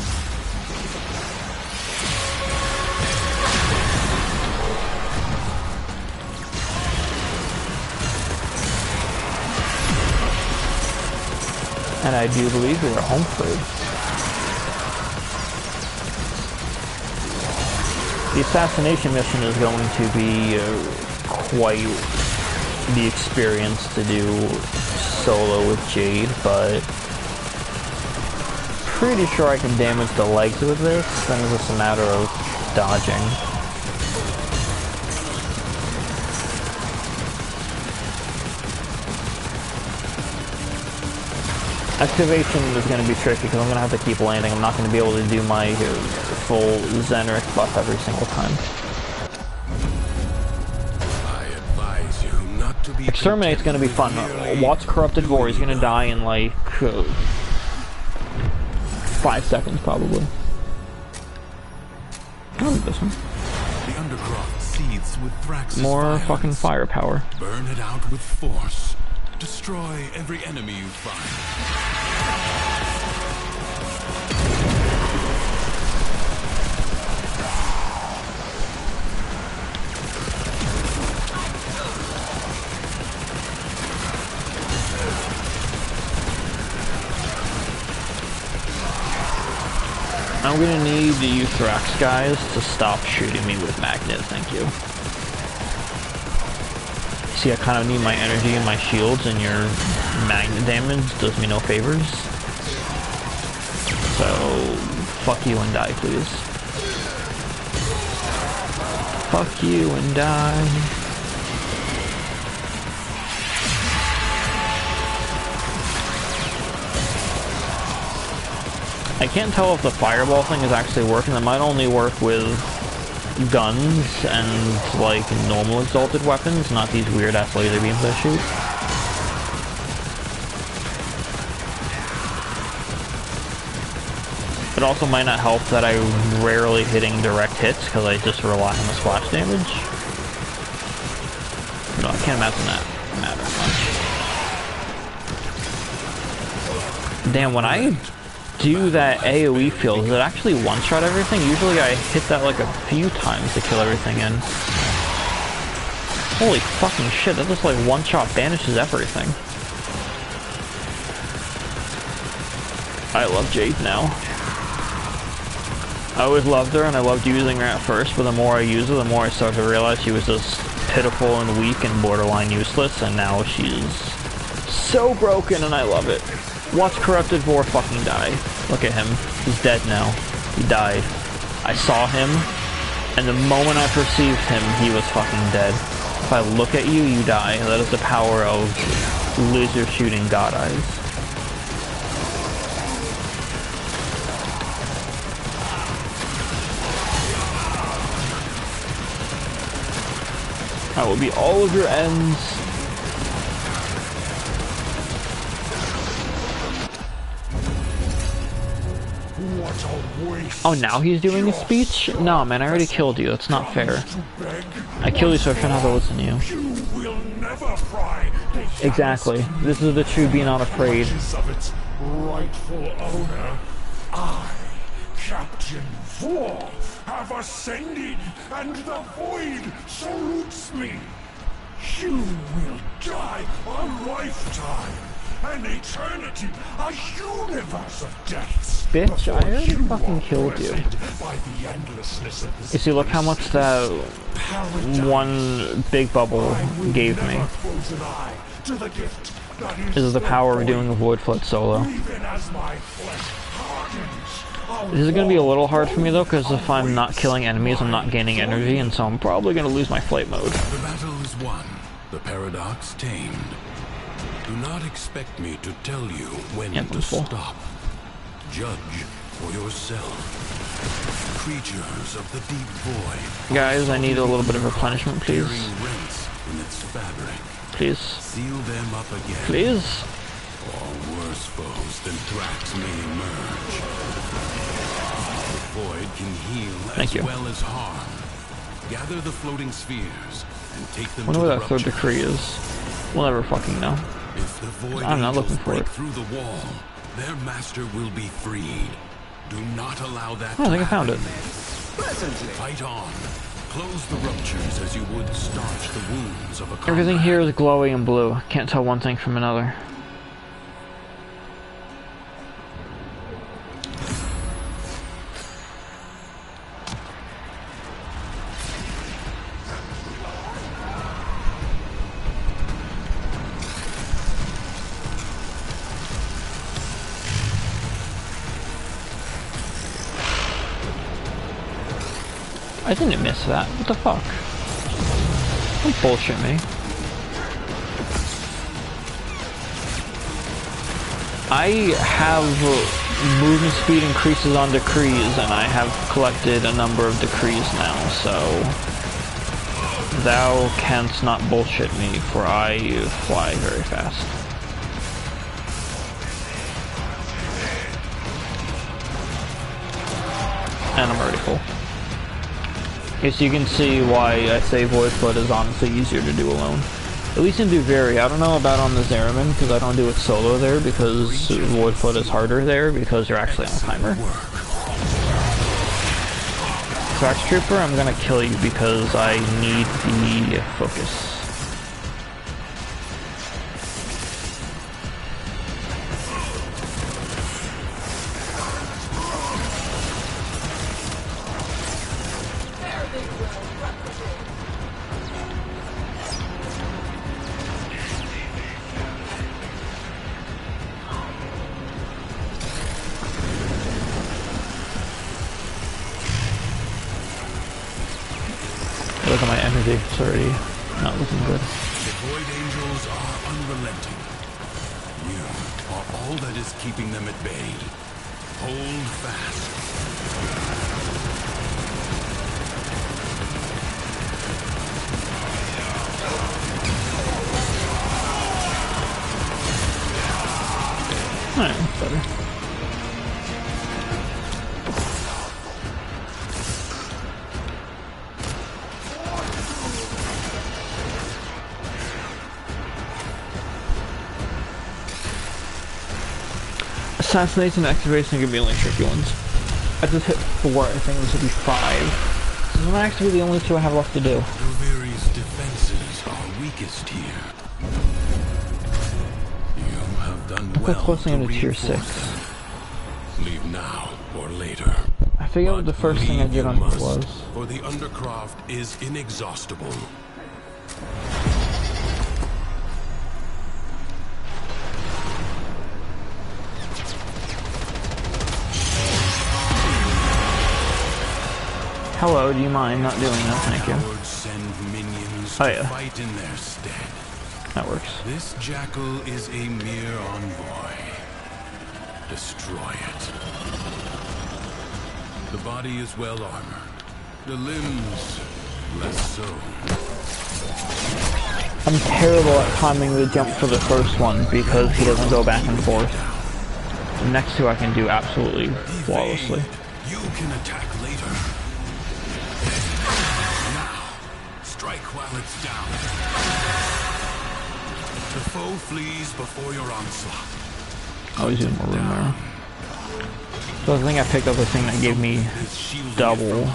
And I do believe we are home free. The assassination mission is going to be quite the experience to do solo with Jade, but pretty sure I can damage the legs with this, then it's just a matter of dodging. Activation is going to be tricky because I'm going to have to keep landing. I'm not going to be able to do my full Zenric buff every single time. I advise you not to be Exterminate's going to be fun. Watch Corrupted Vor. He's going to die in like 5 seconds probably. I like this one. The undercroft seethes with Thrax's More violence. fucking firepower. Burn it out with force. Destroy every enemy you find. I'm gonna need you Thrax guys to stop shooting me with magnet, thank you. See, I kind of need my energy and my shields, and your magnet damage does me no favors. So, fuck you and die, please. Fuck you and die. I can't tell if the fireball thing is actually working. That might only work with guns and like normal exalted weapons, not these weird ass laser beams I shoot. It also might not help that I'm rarely hitting direct hits because I just rely on the splash damage. No, I can't imagine that matters much. Damn, when I do that AoE field, does it actually one-shot everything? Usually I hit that like a few times to kill everything in. Holy fucking shit, that just like one-shot banishes everything. I love Jade now. I always loved her and I loved using her at first, but the more I use her, the more I start to realize she was just pitiful and weak and borderline useless, and now she's so broken and I love it. Watch Corrupted Vor fucking die. Look at him. He's dead now. He died. I saw him, and the moment I perceived him, he was fucking dead. If I look at you, you die. That is the power of laser shooting god eyes. I will be all of your ends. Oh, now he's doing a speech? No, man, I already killed you. That's not fair. I killed you, so I shouldn't have to listen to you. Exactly. This is the true be not afraid. Rightful owner, I, Captain Vor, have ascended, and the void salutes me. You will die a lifetime, an eternity, a universe of deaths. Bitch, I already fucking killed you. You see, look how much that one big bubble gave me. This is the power of doing a Void Flood solo. This is going to be a little hard for me though, because if I'm not killing enemies, I'm not gaining energy, and so I'm probably going to lose my flight mode. The battle is won, the paradox tamed. Do not expect me to tell you when to stop. Judge for yourself. Creatures of the deep void. Guys, I need a little bit of replenishment, please. Rents in its fabric. Please. Seal them up again. Please. Or worse foes than Thrax may emerge. The void can heal as well as harm. Gather the floating spheres and take them to the where that third decree is. We'll never fucking know. If the void I'm not looking for it. Through the wall, their master will be freed. Do not allow that. I think I found it. Fight on. Close the ruptures as you would staunch the wounds of a combat. Everything here is glowing and blue. Can't tell one thing from another. didn't miss that. What the fuck? Don't bullshit me. I have movement speed increases on decrees, and I have collected a number of decrees now, so thou canst not bullshit me, for I fly very fast. And I'm already full. Guess you can see why I say Voidfoot is honestly easier to do alone. At least in Duviri. I don't know about on the Zeraman, because I don't do it solo there, because Voidfoot is harder there, because you're actually on a timer. Crash Trooper, I'm gonna kill you because I need the focus. Look at my energy, it's already not looking good. The Void Angels are unrelenting. You are all that is keeping them at bay. Hold fast. Alright, that's better. Assassination and activation can be the only tricky ones. I just hit 4, I think this would be 5. This might actually be the only 2 I have left to do. Duviri's defenses are weakest here. You have done well closing to into tier reinforce 6. them. Leave now or later. I forget what the first thing I did on it was. For the Undercroft is inexhaustible. Hello, do you mind not doing that? Thank you. Cowards send minions Oh, to yeah. fight in their stead. That works. This jackal is a mere envoy. Destroy it. The body is well armored. The limbs, less so. I'm terrible at timing the jump for the first one because he doesn't go back and forth. The next 2 I can do absolutely flawlessly. You can attack later. Now, strike while it's down. The foe flees before your onslaught. Always using more room there. So I think I picked up the thing that gave me double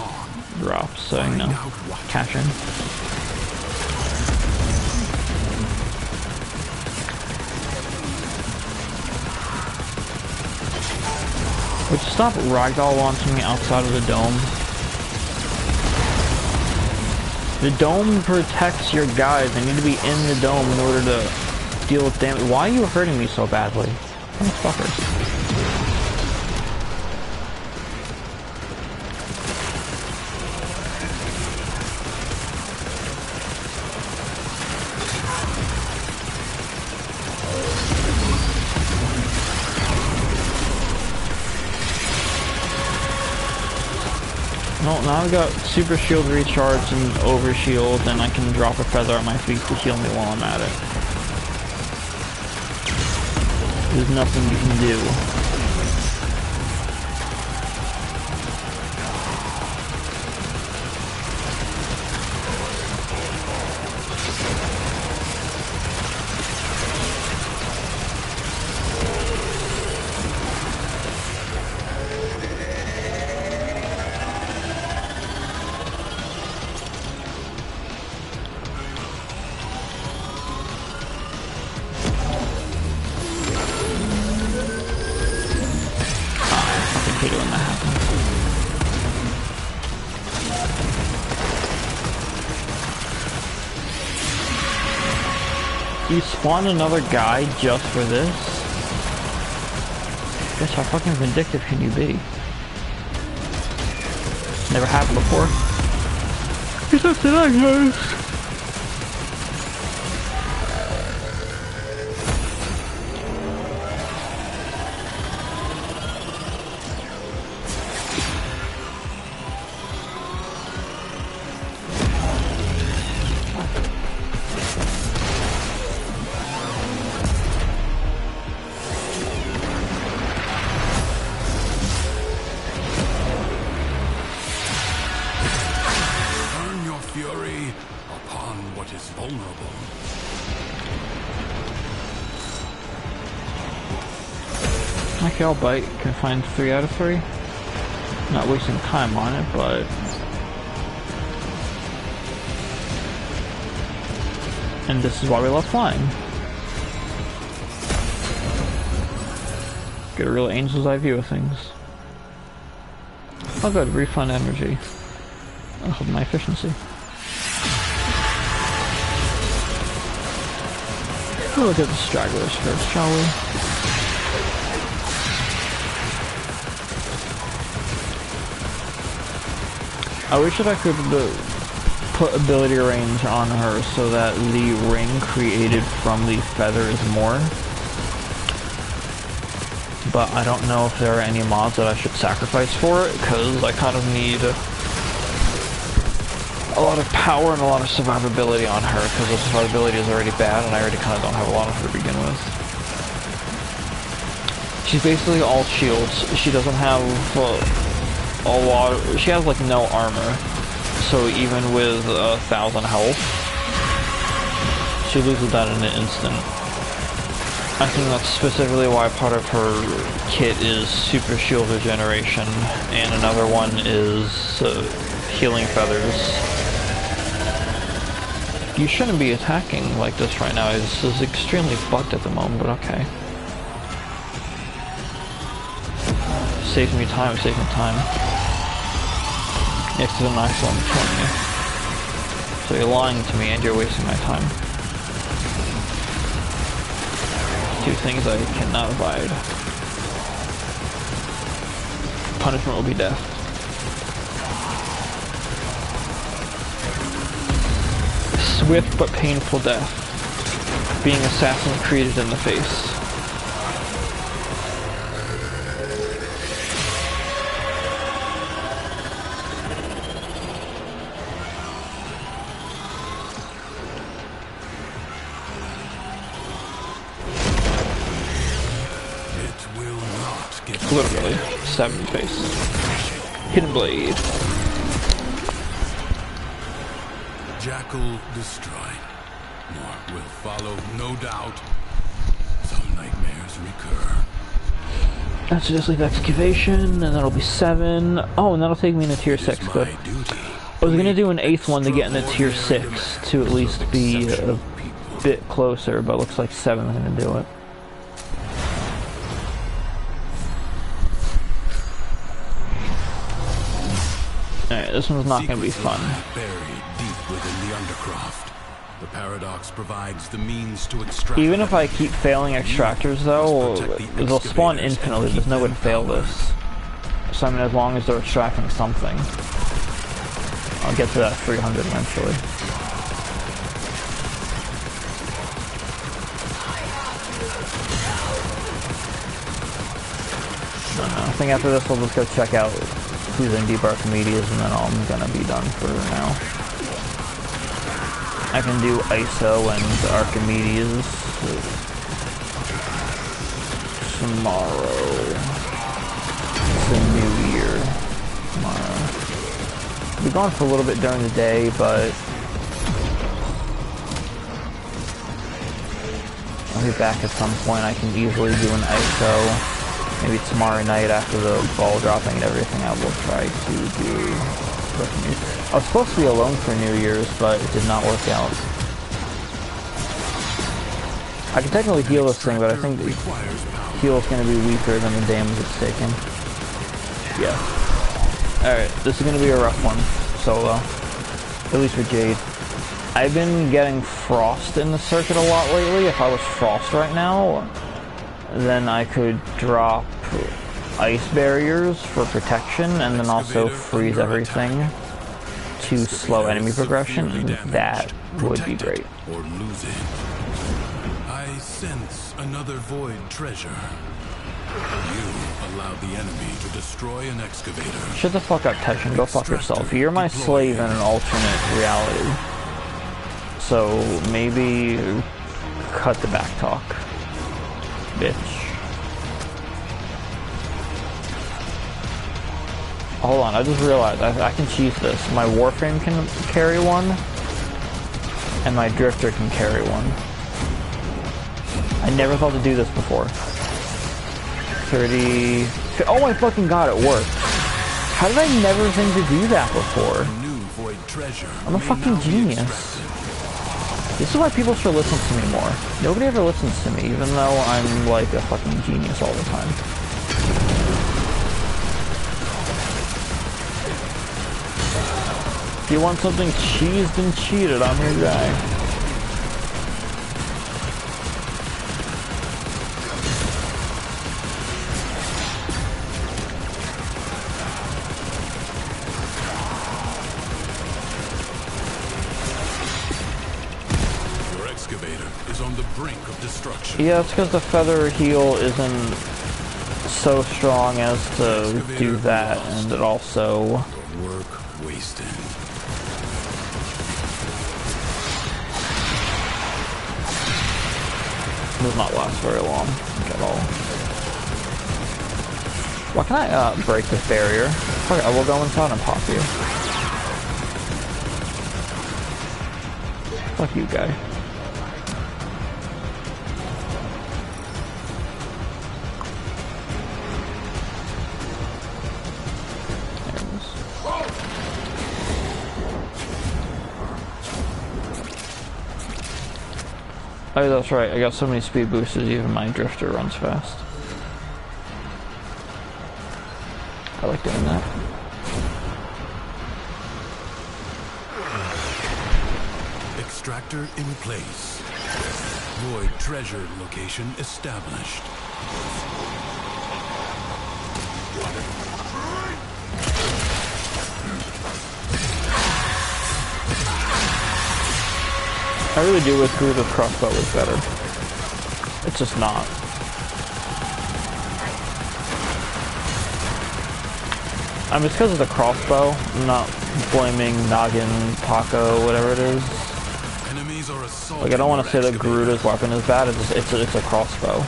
drops, so you know, cash in. Would you stop ragdoll launching me outside of the dome? The dome protects your guys. They need to be in the dome in order to deal with damage. Why are you hurting me so badly? Fuckers. No, now I've got super shield recharge and over shield, and I can drop a feather at my feet to heal me while I'm at it. There's nothing you can do. You spawn another guy just for this? Guess how fucking vindictive can you be? Never happened before. It's up to that, guys. Fury upon what is vulnerable. Okay, I'll bite. Can find 3 out of 3. Not wasting time on it, but... And this is why we love flying. Get a real angel's eye view of things. Oh good, refund energy. I'll hold my efficiency. We'll look at the stragglers first, shall we? I wish that I could put ability range on her so that the ring created from the feather is more. But I don't know if there are any mods that I should sacrifice for it, because I kind of need a lot of power and a lot of survivability on her, because the survivability is already bad and I already kind of don't have a lot of her to begin with. She's basically all shields. She doesn't have a lot of, she has like no armor, so even with 1,000 health, she loses that in an instant. I think that's specifically why part of her kit is super shield regeneration, and another one is healing feathers. You shouldn't be attacking like this right now. This is extremely bugged at the moment, but okay. Saves me time, saves me time. Next to the nice one, killing me. So you're lying to me and you're wasting my time. 2 things I cannot abide. Punishment will be death. Swift but painful death. Being assassin created in the face. Literally, stab in the face. Hidden blade. Jackal destroyed. More will follow, no doubt. Some nightmares recur. That's just like excavation, and that'll be 7. Oh, and that'll take me into tier 6. Good. I was gonna do an 8th one to get into tier 6 to at least be a bit closer, but looks like 7 is gonna do it. Alright, this one's not gonna be fun. Buried deep within the undercroft. The paradox provides the means to extract. Even if I keep failing extractors though, they'll spawn infinitely. There's no way to fail this. So I mean, as long as they're extracting something, I'll get to that 300 eventually. I think after this we'll just go check out who's in Deep Archimedes, and then I'm gonna be done for now. I can do ISO and Archimedes tomorrow. It's the new year. Tomorrow. I'll be gone for a little bit during the day, but I'll be back at some point. I can easily do an ISO. Maybe tomorrow night after the ball dropping and everything, I will try to do Archimedes. I was supposed to be alone for New Year's, but it did not work out. I can technically heal this thing, but I think the heal is going to be weaker than the damage it's taking. Yeah. Alright, this is going to be a rough one, solo. At least for Jade. I've been getting Frost in the circuit a lot lately. If I was Frost right now, then I could drop ice barriers for protection, and then also freeze everything to slow enemy progression, that would be great. Or lose it. I sense another void treasure. You allowed the enemy to destroy an excavator. Shut the fuck up, Teshin. Go fuck yourself. You're my slave in an alternate reality. So maybe cut the back talk, bitch. Hold on, I just realized I can cheese this. My Warframe can carry one, and my Drifter can carry one. I never thought to do this before. 30... Oh my fucking god, it worked. How did I never think to do that before? I'm a fucking genius. This is why people should listen to me more. Nobody ever listens to me, even though I'm like a fucking genius all the time. If you want something cheesed and cheated, I'm your guy. Yeah, it's because the feather heel isn't so strong as to do that, and it also... Work wasted. Does not last very long at all. Why can I break this barrier? Okay, I will go inside and pop you. Fuck you, guy. Oh, that's right. I got so many speed boosters, even my Drifter runs fast. I like doing that. Extractor in place. Void treasure location established. I really do wish Gruder's crossbow was better. It's just not. I mean, it's because of the crossbow. I'm not blaming Noggin, Taco, whatever it is. Like, I don't want to say that Garuda's weapon is bad, it's a crossbow.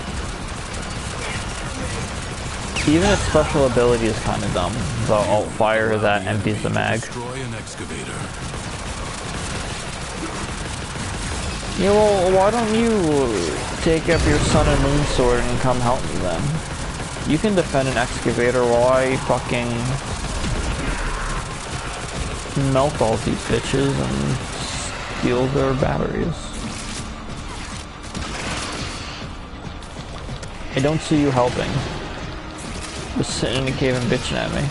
Even its special ability is kind of dumb. The alt fire that empties the mag. Yeah, well, why don't you take up your Sun and Moon sword and come help me then? You can defend an excavator while I fucking melt all these bitches and steal their batteries. I don't see you helping. Just sitting in the cave and bitching at me.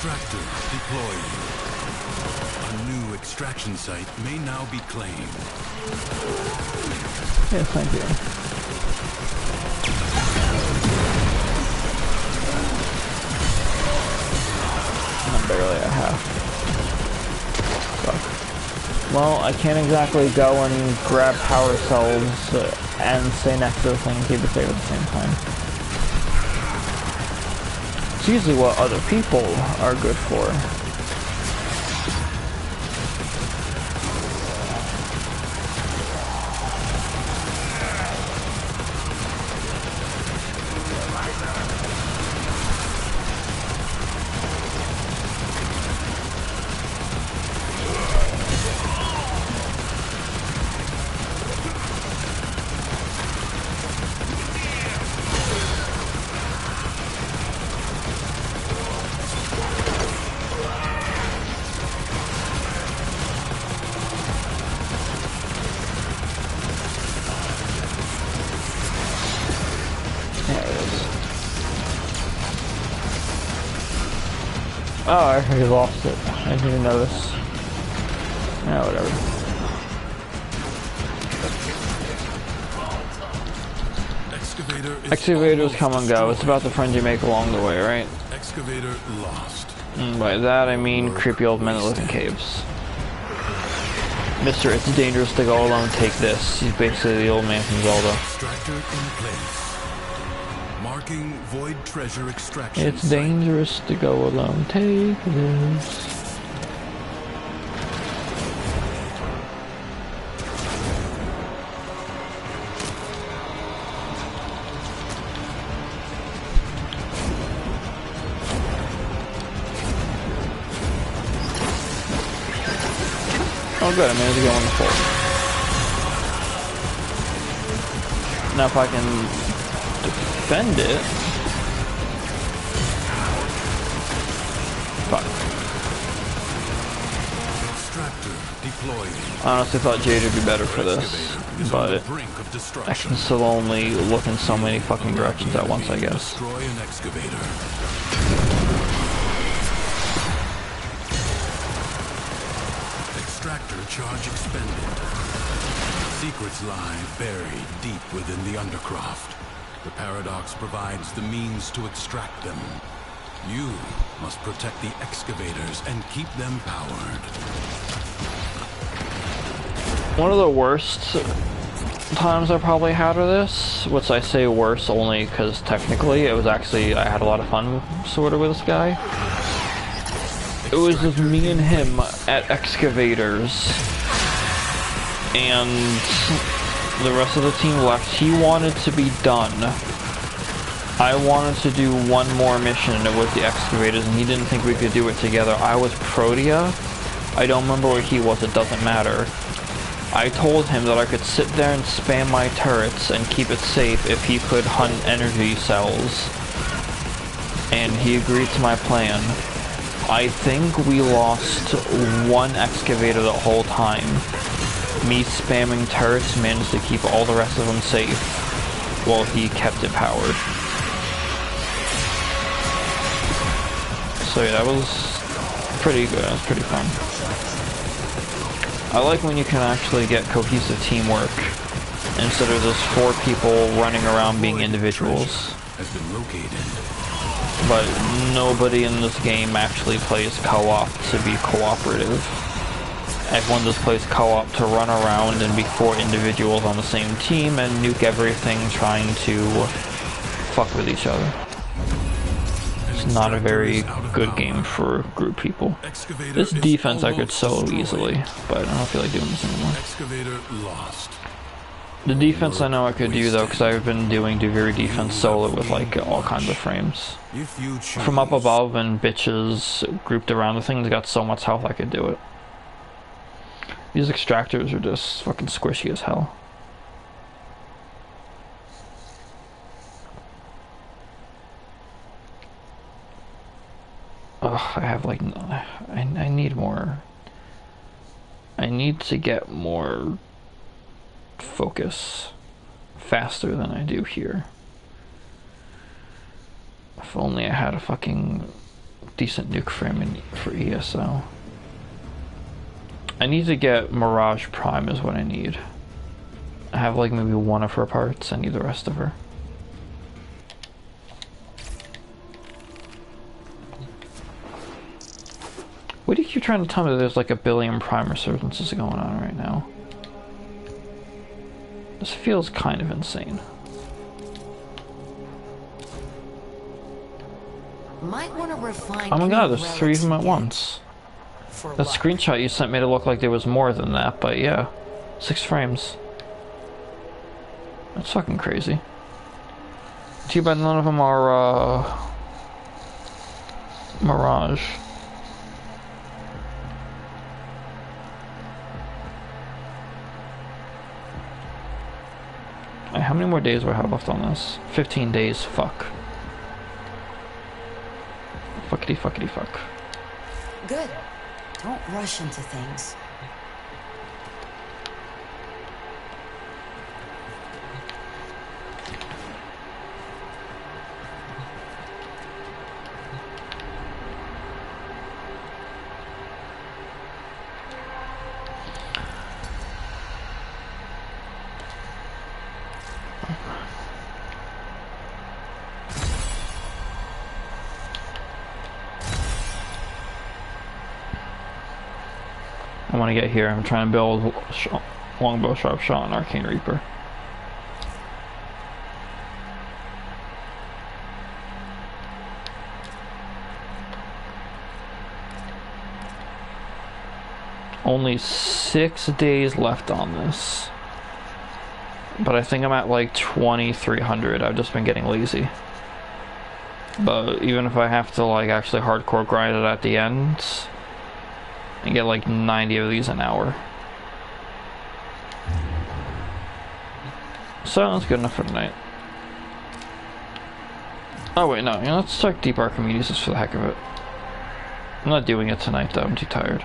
Extractor deployed. A new extraction site may now be claimed. Yes, thank you. I'm barely at half. Fuck. Well, I can't exactly go and grab power cells and stay next to the thing and keep it safe at the same time. It's usually what other people are good for. Oh, I already lost it. I didn't even notice. Yeah, whatever. Excavators come and go. It's about the friends you make along the way, right? Excavator lost. And by that I mean creepy old men that live in caves. Mister, it's dangerous to go alone, take this. He's basically the old man from Zelda. Extractor in place. Marking void treasure extraction. It's dangerous to go alone, take this. Oh good, I managed to get on the floor. Now if I can defend it... Fuck. Extractor deployed. I honestly thought Jade would be better for this, but I can still only look in so many fucking directions at once, I guess. Destroy an excavator. Extractor charge expended. Secrets lie buried deep within the undercroft. The paradox provides the means to extract them. You must protect the excavators and keep them powered. One of the worst times I probably had with this, which I say worse only because technically it was actually, I had a lot of fun sort of with this guy. It was just me and him at excavators, and the rest of the team left. He wanted to be done. I wanted to do one more mission with the excavators, and he didn't think we could do it together. I was Protea. I don't remember where he was, it doesn't matter. I told him that I could sit there and spam my turrets and keep it safe if he could hunt energy cells. And he agreed to my plan. I think we lost one excavator the whole time. Me spamming turrets managed to keep all the rest of them safe while he kept it powered. So yeah, that was pretty good. That was pretty fun. I like when you can actually get cohesive teamwork instead of just 4 people running around being individuals. Has been located. But nobody in this game actually plays co-op to be cooperative. Everyone just plays co-op to run around and be 4 individuals on the same team and nuke everything trying to fuck with each other. It's not a very good game for group people. This defense I could solo easily, but I don't feel like doing this anymore. Excavator lost. The defense I know I could do though, because I've been doing Duviri defense solo with like all kinds of frames. From up above and bitches grouped around the things got so much health I could do it. These extractors are just fucking squishy as hell. Ugh, I have like, I need more. I need to get more focus faster than I do here. If only I had a fucking decent nuke frame for ESO. I need to get Mirage Prime is what I need. I have like maybe 1 of her parts, I need the rest of her. What do you keep trying to tell me that there's like 1 billion Prime resurgences going on right now? This feels kind of insane. Might want to refine. Oh my god, there's 3 of them at once. That screenshot you sent made it look like there was more than that, but yeah. 6 frames. That's fucking crazy. Too bad none of them are, Mirage. How many more days do I have left on this? 15 days, fuck. Fuckity fuckity fuck. Good. Don't rush into things. I want to get here. I'm trying to build longbow, sharp shot, and arcane reaper. Only 6 days left on this. But I think I'm at like 2,300. I've just been getting lazy. But even if I have to like actually hardcore grind it at the end, I get like 90 of these an hour. So that's good enough for tonight. Oh wait, no, let's check Deep Archimedes just for the heck of it. I'm not doing it tonight though, I'm too tired.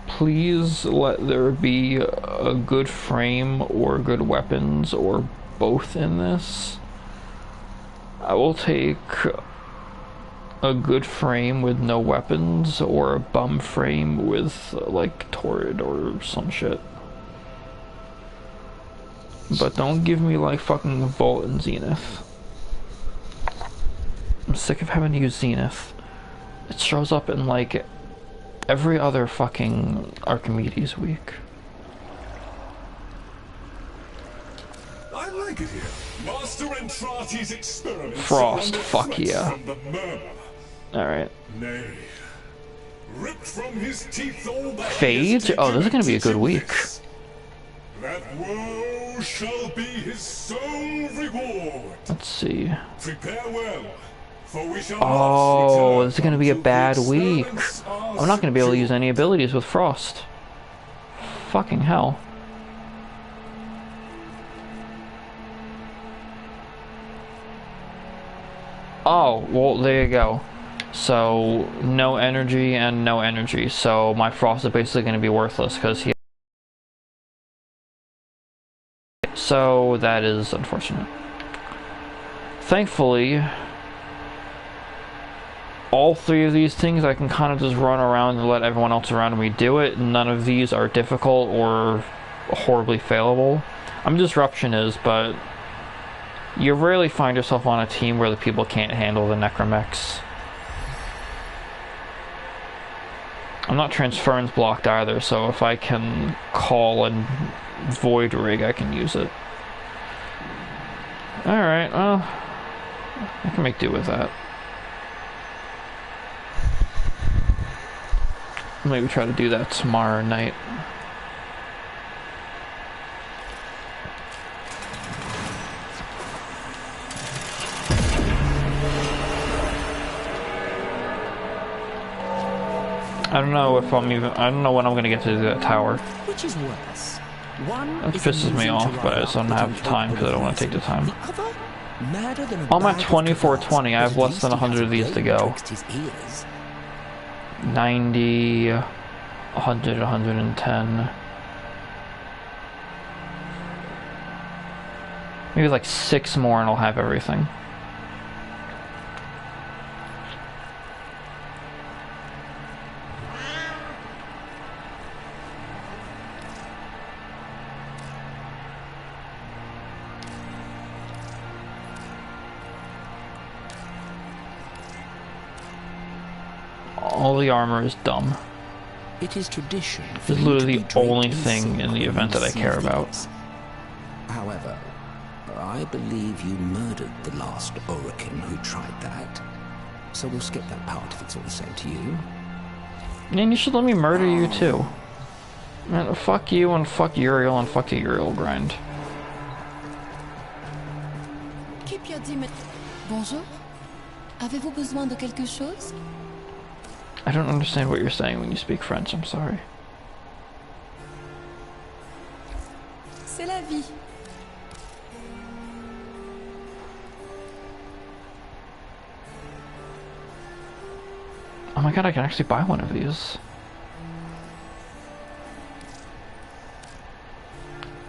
Please let there be a good frame or good weapons or both in this. I will take a good frame with no weapons or a bum frame with like Torrid or some shit. But don't give me like fucking Volt and Zenith. I'm sick of having to use Zenith. It shows up in like every other fucking Archimedes week. I like it here. Master Entrati's experiments. Frost, fuck yeah. Alright. Nay. Ripped from his teeth all that Phage? Oh, this is gonna be a good week. That woe shall be his sole reward. Let's see. Prepare well. Oh, this is gonna be a bad week. I'm not gonna be able to use any abilities with Frost. Fucking hell. Oh, well, there you go. So, no energy and no energy. So, my Frost is basically gonna be worthless because he. So, that is unfortunate. Thankfully, all 3 of these things I can kind of just run around and let everyone else around me do it. None of these are difficult or horribly failable. Disruption is, but you rarely find yourself on a team where the people can't handle the Necromechs. I'm not transference blocked either, so if I can call and Void Rig, I can use it. Alright, well, I can make do with that. Maybe try to do that tomorrow night. I don't know if I don't know when I'm gonna get to do that tower. Which is worse? One That pisses me off, but I just don't have time because I don't want to take the time. I'm at 2420. I have less than 100 of these to go. 90, 100, 110. Maybe like 6 more and I'll have everything. All the armor is dumb. It is tradition. It's literally the only thing in the event that I care about. However, I believe you murdered the last Orokin who tried that. So we'll skip that part if it's all the same to you. And you should let me murder you too. Man, fuck you and fuck Uriel and fuck the Uriel grind. Bonjour. Avez-vous besoin de quelque chose? I don't understand what you're saying when you speak French, I'm sorry. C'est la vie. Oh my god, I can actually buy one of these.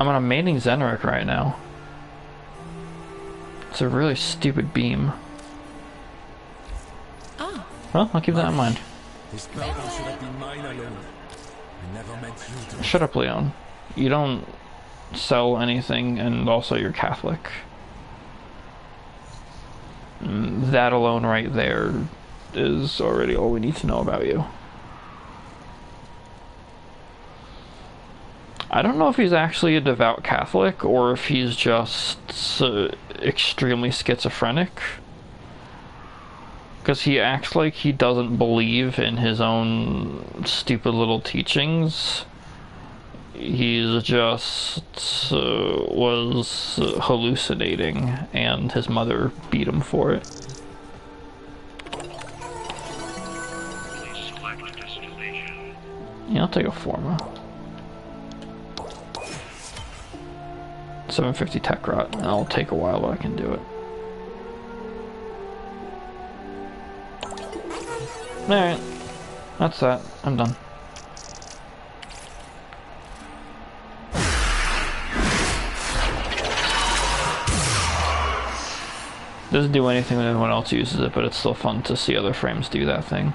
I'm on a mating Zenric right now. It's a really stupid beam. Ah. Well, I'll keep that in mind. This powder should have been mine alone. I never meant you to. Shut up, Leon. You don't sell anything, and also you're Catholic. That alone right there is already all we need to know about you. I don't know if he's actually a devout Catholic or if he's just extremely schizophrenic. Because he acts like he doesn't believe in his own stupid little teachings. He's just was hallucinating, and his mother beat him for it. Yeah, I'll take a Forma. 750 Tech Rot. It'll take a while, but I can do it. Alright. That's that. I'm done. Doesn't do anything when anyone else uses it, but it's still fun to see other frames do that thing.